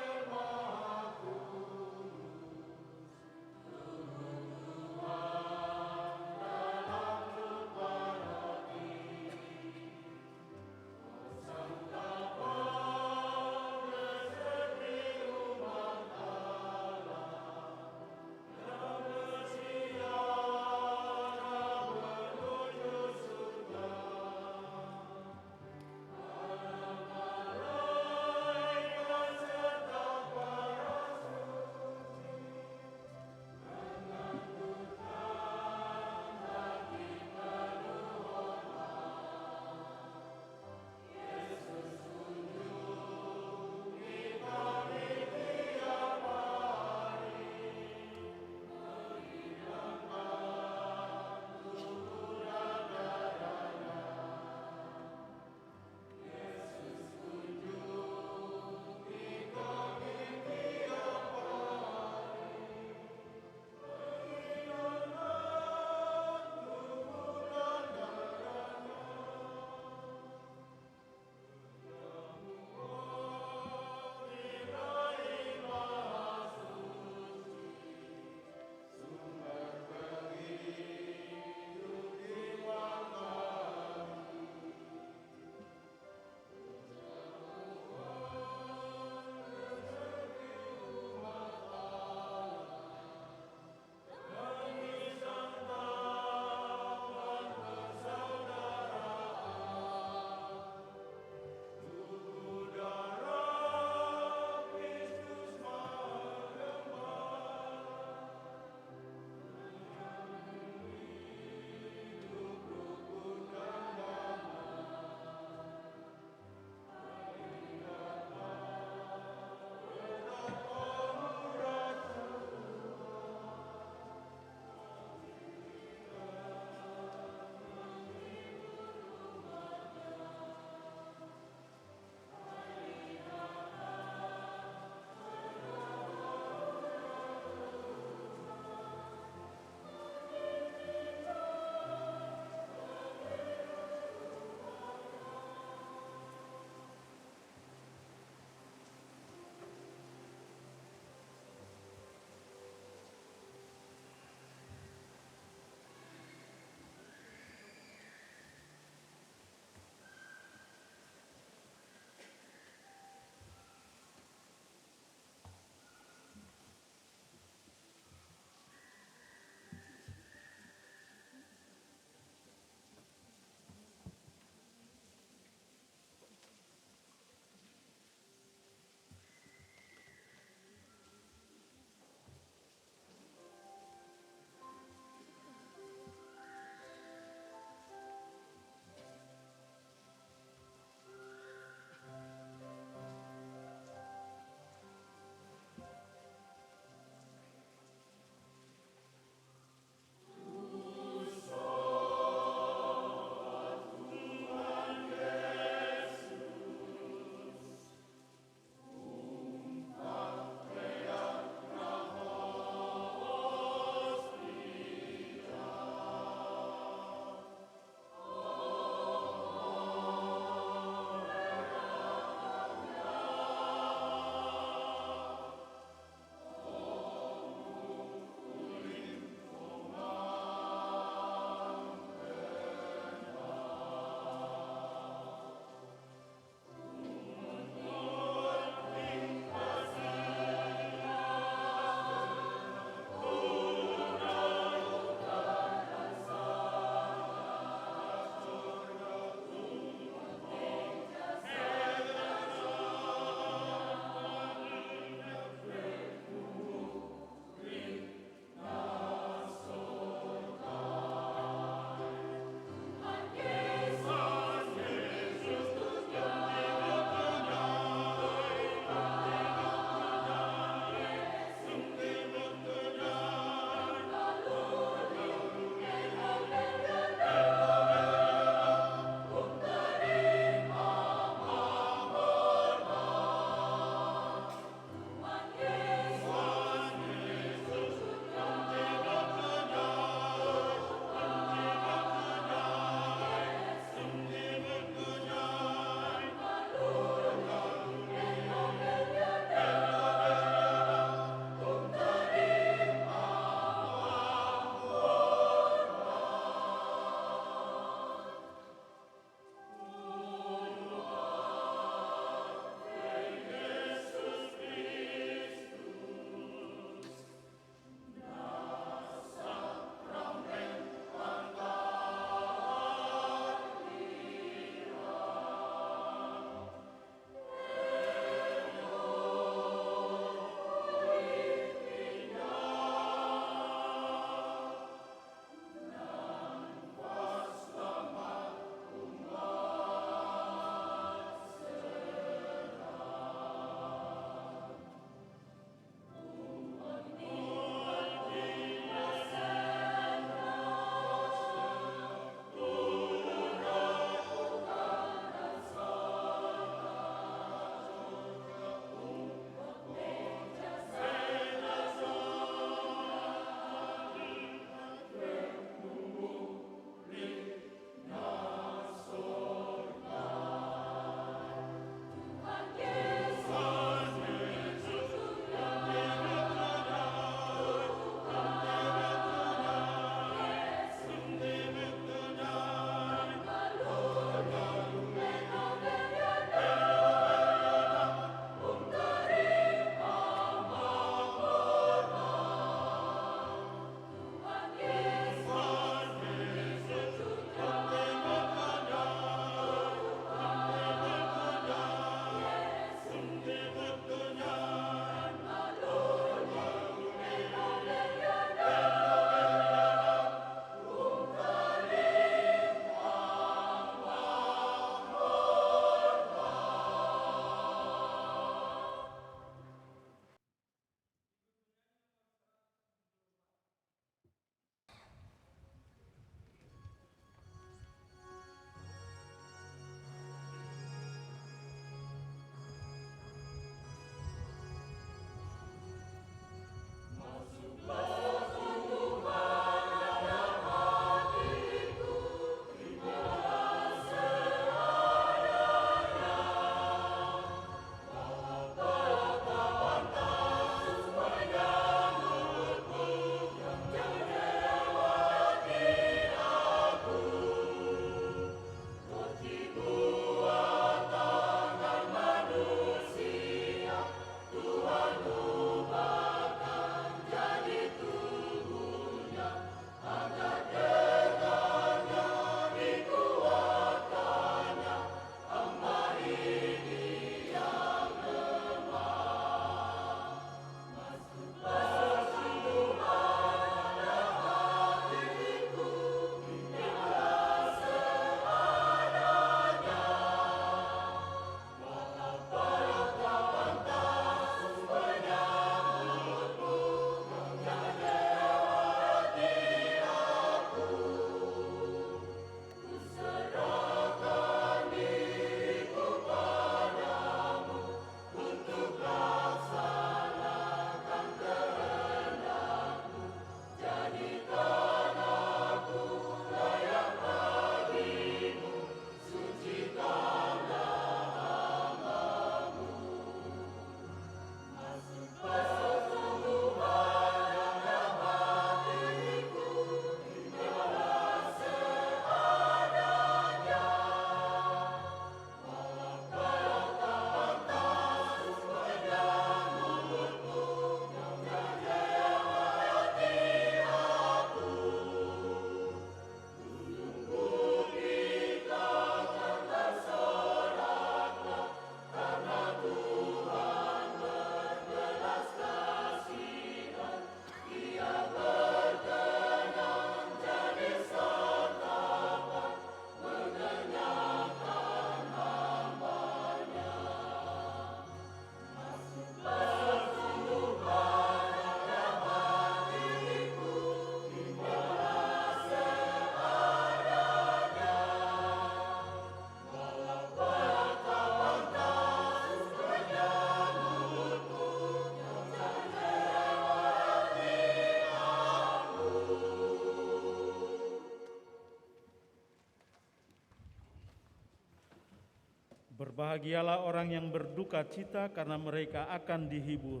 Berbahagialah orang yang berduka cita karena mereka akan dihibur.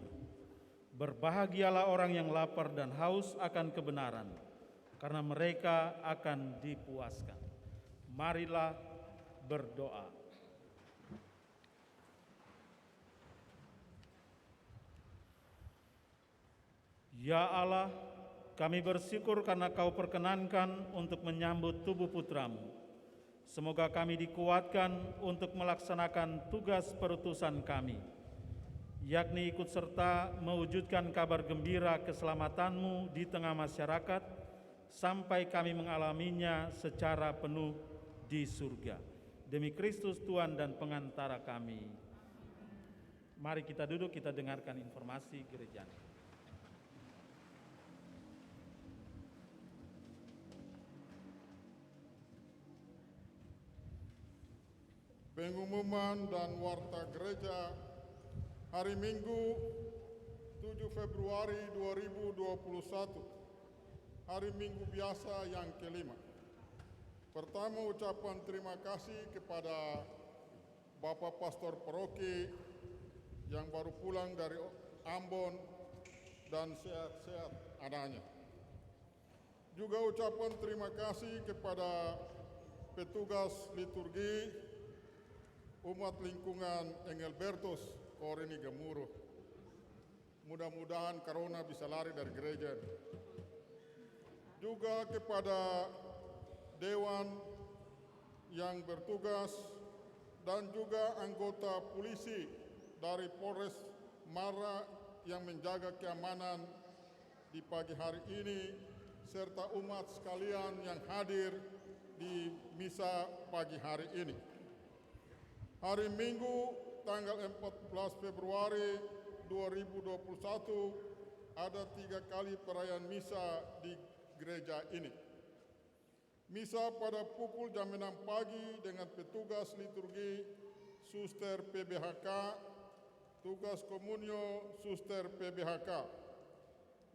Berbahagialah orang yang lapar dan haus akan kebenaran karena mereka akan dipuaskan. Marilah berdoa. Ya Allah, kami bersyukur karena Kau perkenankan untuk menyambut tubuh putramu. Semoga kami dikuatkan untuk melaksanakan tugas perutusan kami, yakni ikut serta mewujudkan kabar gembira keselamatanmu di tengah masyarakat, sampai kami mengalaminya secara penuh di surga. Demi Kristus Tuhan dan pengantara kami. Mari kita duduk, kita dengarkan informasi gereja. Pengumuman dan warta gereja hari Minggu 7 Februari 2021, hari Minggu biasa yang kelima. Pertama, ucapan terima kasih kepada Bapak Pastor Paroki yang baru pulang dari Ambon dan sehat-sehat adanya. Juga ucapan terima kasih kepada petugas liturgi umat lingkungan Engelbertus Korini Gemuruh. Mudah-mudahan corona bisa lari dari gereja. Juga kepada dewan yang bertugas dan juga anggota polisi dari Polres Mara yang menjaga keamanan di pagi hari ini, serta umat sekalian yang hadir di misa pagi hari ini. Hari Minggu tanggal 14 Februari 2021 ada 3 kali perayaan misa di gereja ini. Misa pada pukul jam 6 pagi dengan petugas liturgi Suster PBHK, tugas komunyo Suster PBHK,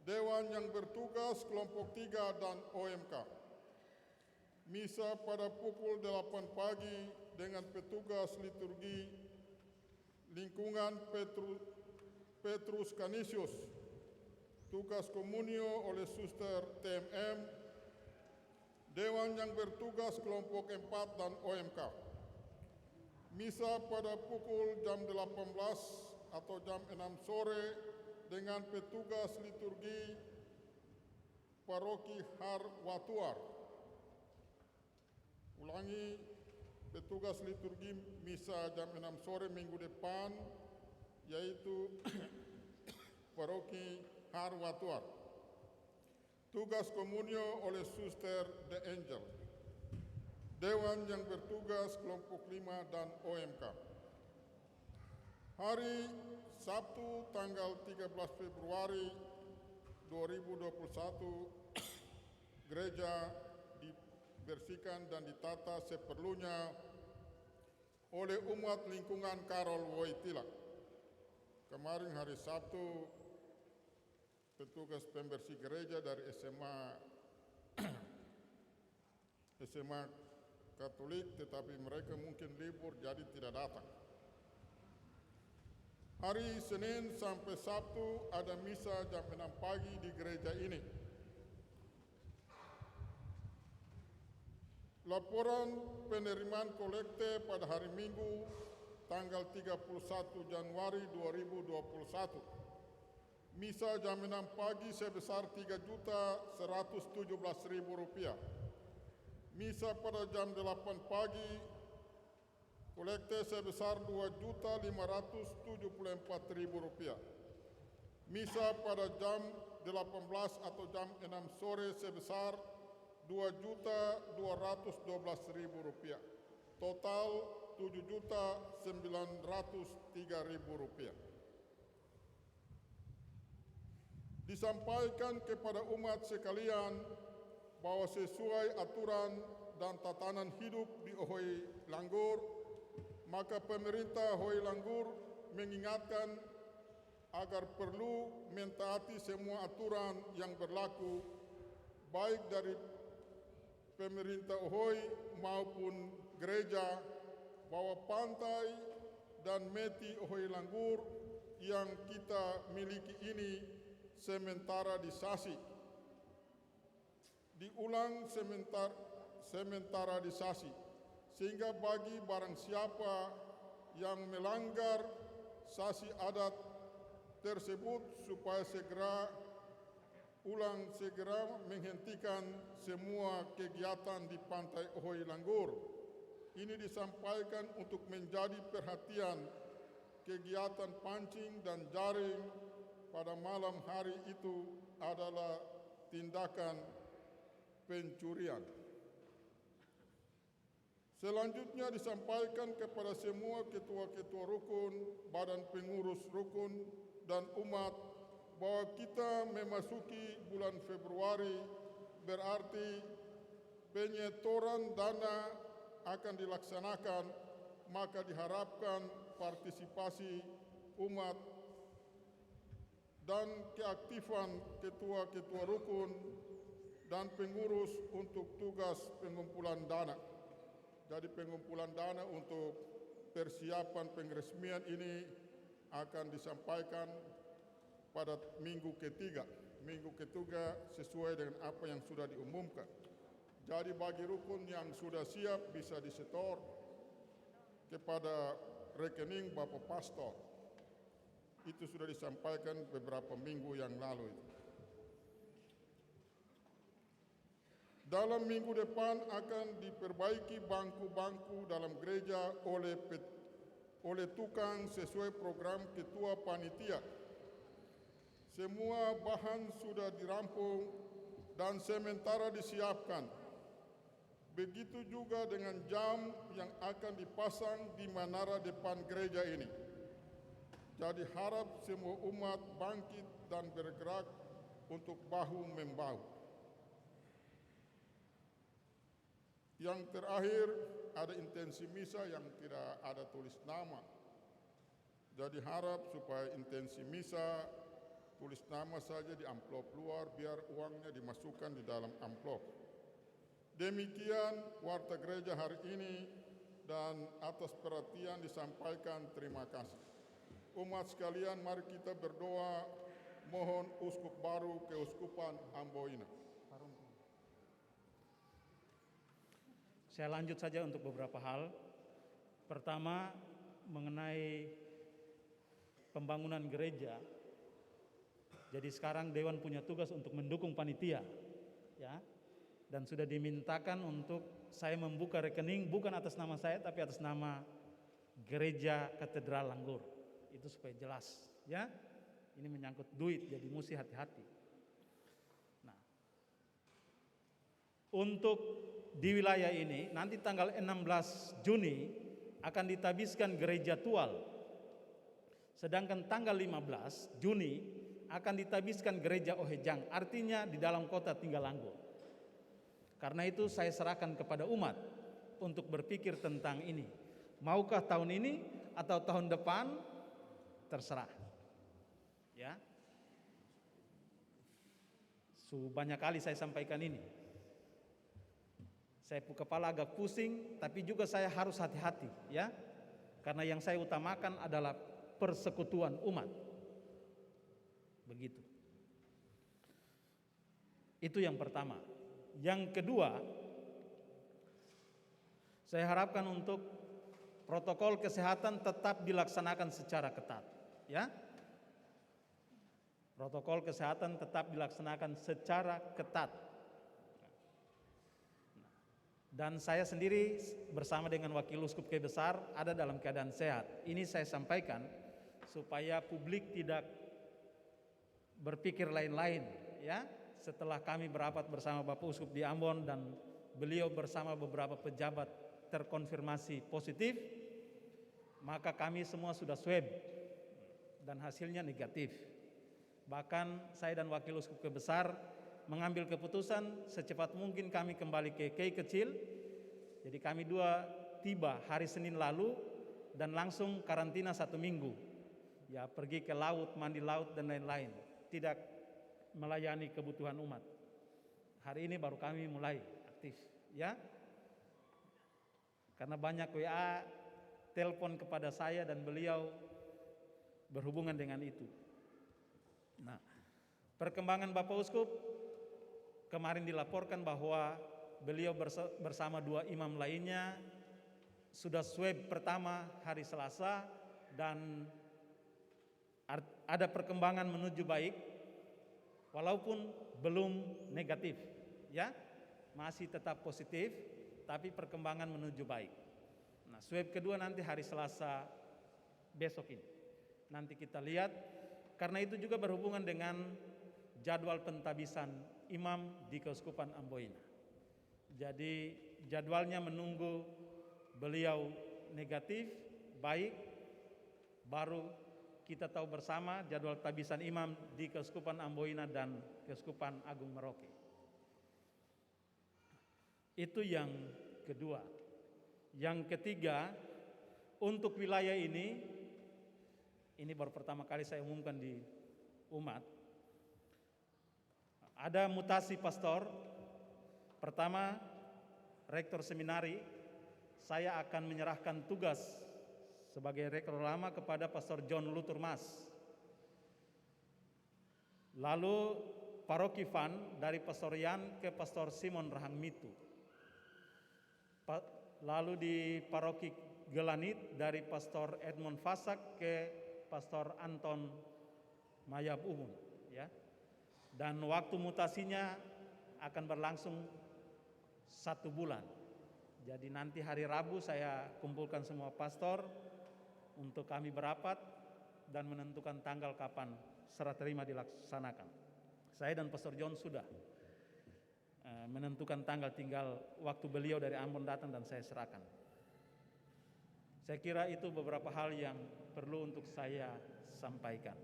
dewan yang bertugas kelompok 3 dan OMK. Misa pada pukul 8 pagi dengan petugas liturgi lingkungan Petrus Canisius, tugas komunio oleh Suster TMM, dewan yang bertugas kelompok 4 dan OMK. Misa pada pukul jam 18 atau jam 6 sore dengan petugas liturgi Paroki Har Watuar. Ulangi, petugas liturgi misa jam 6 sore minggu depan, yaitu Paroki Har Watuar. Tugas komunio oleh Suster The Angel. Dewan yang bertugas kelompok 5 dan OMK. Hari Sabtu tanggal 13 Februari 2021, gereja dibersihkan dan ditata seperlunya oleh umat lingkungan Karol Wojtyla. Kemarin hari Sabtu, petugas pembersih gereja dari SMA Katolik, tetapi mereka mungkin libur jadi tidak datang. Hari Senin sampai Sabtu ada misa jam 6 pagi di gereja ini. Laporan penerimaan kolekte pada hari Minggu tanggal 31 Januari 2021. Misa jam 6 pagi sebesar Rp3.117.000. Misa pada jam 8 pagi kolekte sebesar Rp2.574.000. Misa pada jam 18 atau jam 6 sore sebesar Rp2.212.000. Total Rp7.903.000. Disampaikan kepada umat sekalian bahwa sesuai aturan dan tatanan hidup di Ohoi Langgur, maka pemerintah Ohoi Langgur mengingatkan agar perlu mentaati semua aturan yang berlaku, baik dari pemerintah Ohoi maupun gereja bahwa pantai dan Meti Ohoi Langgur yang kita miliki ini sementaradisasi. Diulang sementaradisasi, sehingga bagi barang siapa yang melanggar sasi adat tersebut supaya segera menghentikan semua kegiatan di Pantai Ohoi Langgur. Ini disampaikan untuk menjadi perhatian kegiatan pancing dan jaring pada malam hari itu adalah tindakan pencurian. Selanjutnya disampaikan kepada semua ketua-ketua rukun, badan pengurus rukun, dan umat bahwa kita memasuki bulan Februari, berarti penyetoran dana akan dilaksanakan, maka diharapkan partisipasi umat dan keaktifan ketua-ketua rukun dan pengurus untuk tugas pengumpulan dana. Jadi pengumpulan dana untuk persiapan pengresmian ini akan disampaikan pada minggu ketiga sesuai dengan apa yang sudah diumumkan. Jadi bagi rukun yang sudah siap bisa disetor kepada rekening Bapak Pastor. Itu sudah disampaikan beberapa minggu yang lalu. Dalam minggu depan akan diperbaiki bangku-bangku dalam gereja oleh tukang sesuai program ketua panitia. Semua bahan sudah dirampung dan sementara disiapkan. Begitu juga dengan jam yang akan dipasang di menara depan gereja ini. Jadi harap semua umat bangkit dan bergerak untuk bahu-membahu. Yang terakhir, ada intensi misa yang tidak ada tulis nama. Jadi harap supaya intensi misa tulis nama saja di amplop luar, biar uangnya dimasukkan di dalam amplop. Demikian warta gereja hari ini, dan atas perhatian disampaikan terima kasih. Umat sekalian, mari kita berdoa mohon uskup baru Keuskupan Amboina. Saya lanjut saja untuk beberapa hal. Pertama, mengenai pembangunan gereja. Jadi sekarang Dewan punya tugas untuk mendukung panitia, ya. Dan sudah dimintakan untuk saya membuka rekening bukan atas nama saya tapi atas nama Gereja Katedral Langgur. Itu supaya jelas, ya. Ini menyangkut duit, jadi mesti hati-hati. Nah, untuk di wilayah ini nanti tanggal 16 Juni akan ditabiskan gereja tual. Sedangkan tanggal 15 Juni akan ditabiskan gereja Ohejang, artinya di dalam kota tinggal Langgur. Karena itu saya serahkan kepada umat untuk berpikir tentang ini. Maukah tahun ini atau tahun depan, terserah. Ya. Banyak kali saya sampaikan ini. Saya kepala agak pusing, tapi juga saya harus hati-hati, ya. Karena yang saya utamakan adalah persekutuan umat. Begitu. Itu yang pertama. Yang kedua, saya harapkan untuk protokol kesehatan tetap dilaksanakan secara ketat, ya. Protokol kesehatan tetap dilaksanakan secara ketat. Dan saya sendiri bersama dengan Wakil Uskup Kei Besar ada dalam keadaan sehat. Ini saya sampaikan supaya publik tidak berpikir lain-lain, ya. Setelah kami berapat bersama Bapak Uskup di Ambon dan beliau bersama beberapa pejabat terkonfirmasi positif, maka kami semua sudah swab dan hasilnya negatif. Bahkan saya dan Wakil Uskup Kei Besar mengambil keputusan secepat mungkin kami kembali ke Kei Kecil. Jadi kami dua tiba hari Senin lalu dan langsung karantina 1 minggu. Ya, pergi ke laut, mandi laut dan lain-lain. Tidak melayani kebutuhan umat. Hari ini baru kami mulai aktif, ya. Karena banyak WA telepon kepada saya dan beliau berhubungan dengan itu. Nah, perkembangan Bapak Uskup kemarin dilaporkan bahwa beliau bersama 2 imam lainnya sudah swab pertama hari Selasa dan ada perkembangan menuju baik walaupun belum negatif, ya. Masih tetap positif tapi perkembangan menuju baik. Nah, swab kedua nanti hari Selasa besok ini. Nanti kita lihat, karena itu juga berhubungan dengan jadwal pentabisan imam di Keuskupan Amboina. Jadi jadwalnya menunggu beliau negatif, baik, baru kita tahu bersama jadwal tabisan imam di Keuskupan Amboina dan Keuskupan Agung Merauke. Itu yang kedua. Yang ketiga, untuk wilayah ini baru pertama kali saya umumkan di umat. Ada mutasi pastor. Pertama, rektor seminari, saya akan menyerahkan tugas sebagai rektor lama kepada Pastor John Luthur Mas. Lalu paroki Van dari Pastor Yan ke Pastor Simon Rahangmitu. Lalu di paroki Gelanit dari Pastor Edmond Fasak ke Pastor Anton Mayab Umun, ya. Dan waktu mutasinya akan berlangsung 1 bulan. Jadi nanti hari Rabu saya kumpulkan semua pastor untuk kami berapat dan menentukan tanggal kapan serah terima dilaksanakan. Saya dan Pastor John sudah menentukan tanggal, tinggal waktu beliau dari Ambon datang dan saya serahkan. Saya kira itu beberapa hal yang perlu untuk saya sampaikan.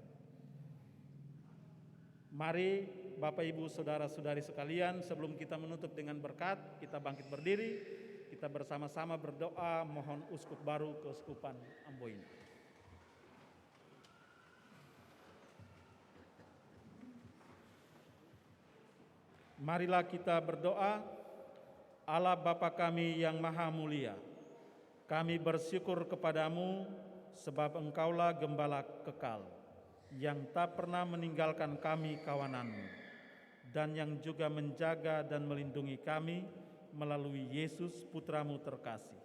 Mari Bapak Ibu Saudara-saudari sekalian, sebelum kita menutup dengan berkat, kita bangkit berdiri, kita bersama-sama berdoa mohon uskup baru Keuskupan Amboina. Marilah kita berdoa. Allah Bapa kami yang maha mulia, kami bersyukur kepadamu sebab Engkaulah Gembala kekal yang tak pernah meninggalkan kami kawananmu, dan yang juga menjaga dan melindungi kami melalui Yesus Putramu terkasih.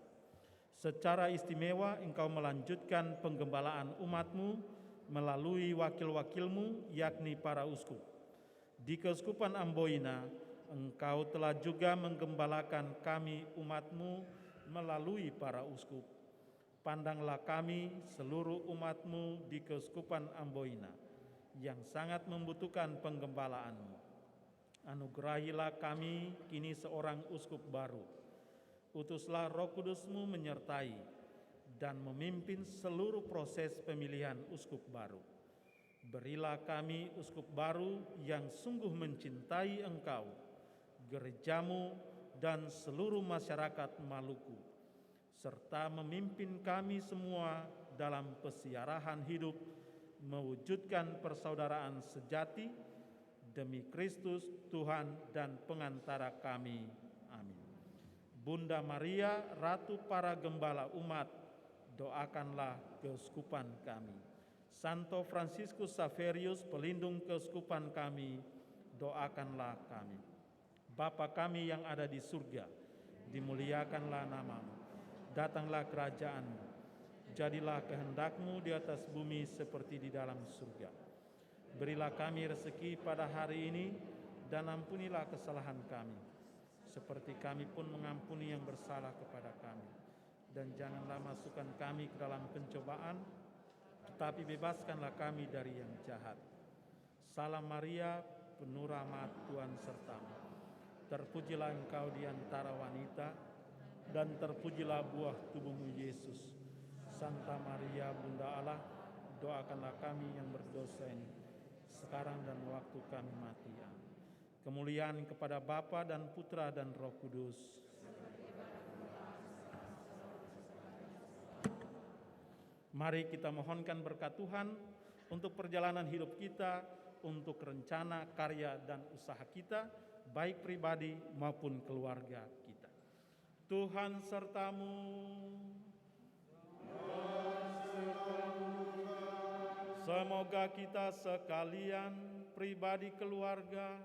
Secara istimewa Engkau melanjutkan penggembalaan umatmu melalui wakil-wakilmu yakni para uskup. Di Keuskupan Amboina Engkau telah juga menggembalakan kami umatmu melalui para uskup. Pandanglah kami seluruh umatmu di Keuskupan Amboina yang sangat membutuhkan penggembalaanmu. Anugerahilah kami kini seorang uskup baru. Utuslah Roh Kudus-Mu menyertai dan memimpin seluruh proses pemilihan uskup baru. Berilah kami uskup baru yang sungguh mencintai Engkau, gerejamu dan seluruh masyarakat Maluku, serta memimpin kami semua dalam pesiarahan hidup mewujudkan persaudaraan sejati demi Kristus Tuhan dan pengantara kami. Amin. Bunda Maria, Ratu para Gembala umat, doakanlah keuskupan kami. Santo Fransiskus Xaverius, pelindung keuskupan kami, doakanlah kami. Bapa kami yang ada di surga, dimuliakanlah namamu. Datanglah kerajaan-Mu. Jadilah kehendak-Mu di atas bumi seperti di dalam surga. Berilah kami rezeki pada hari ini, dan ampunilah kesalahan kami, seperti kami pun mengampuni yang bersalah kepada kami. Dan janganlah masukkan kami ke dalam pencobaan, tetapi bebaskanlah kami dari yang jahat. Salam Maria, penuh rahmat, Tuhan sertamu. Terpujilah engkau di antara wanita, dan terpujilah buah tubuhmu Yesus. Santa Maria, Bunda Allah, doakanlah kami yang berdosa ini, sekarang dan waktu kami mati. Amin. Kemuliaan kepada Bapa dan Putra dan Roh Kudus. Mari kita mohonkan berkat Tuhan untuk perjalanan hidup kita, untuk rencana, karya, dan usaha kita, baik pribadi maupun keluarga kita. Tuhan sertamu. Semoga kita sekalian, pribadi keluarga,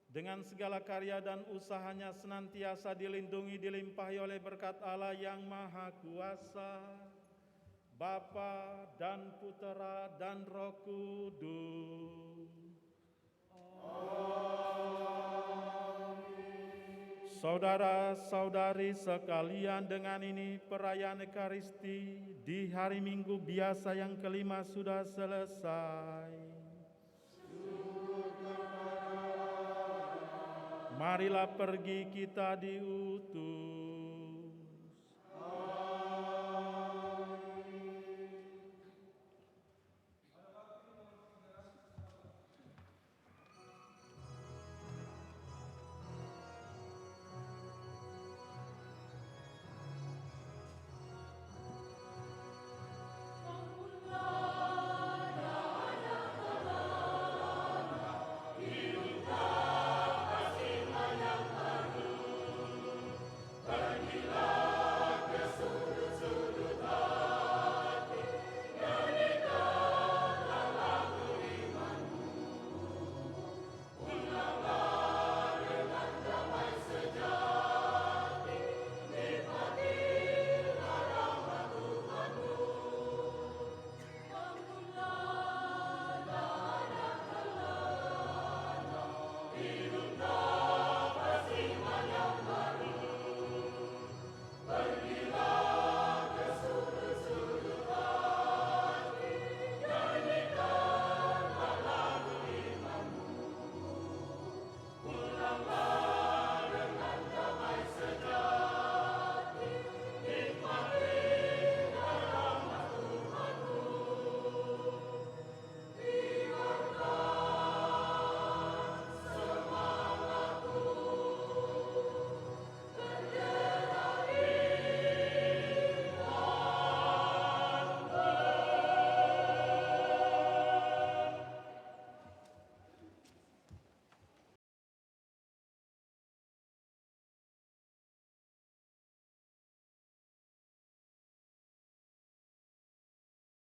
dengan segala karya dan usahanya senantiasa dilindungi, dilimpahi oleh berkat Allah yang Maha Kuasa, Bapa dan Putera dan Roh Kudus. Saudara-saudari sekalian, dengan ini perayaan Ekaristi di hari Minggu biasa yang kelima sudah selesai. Marilah pergi kita diutus.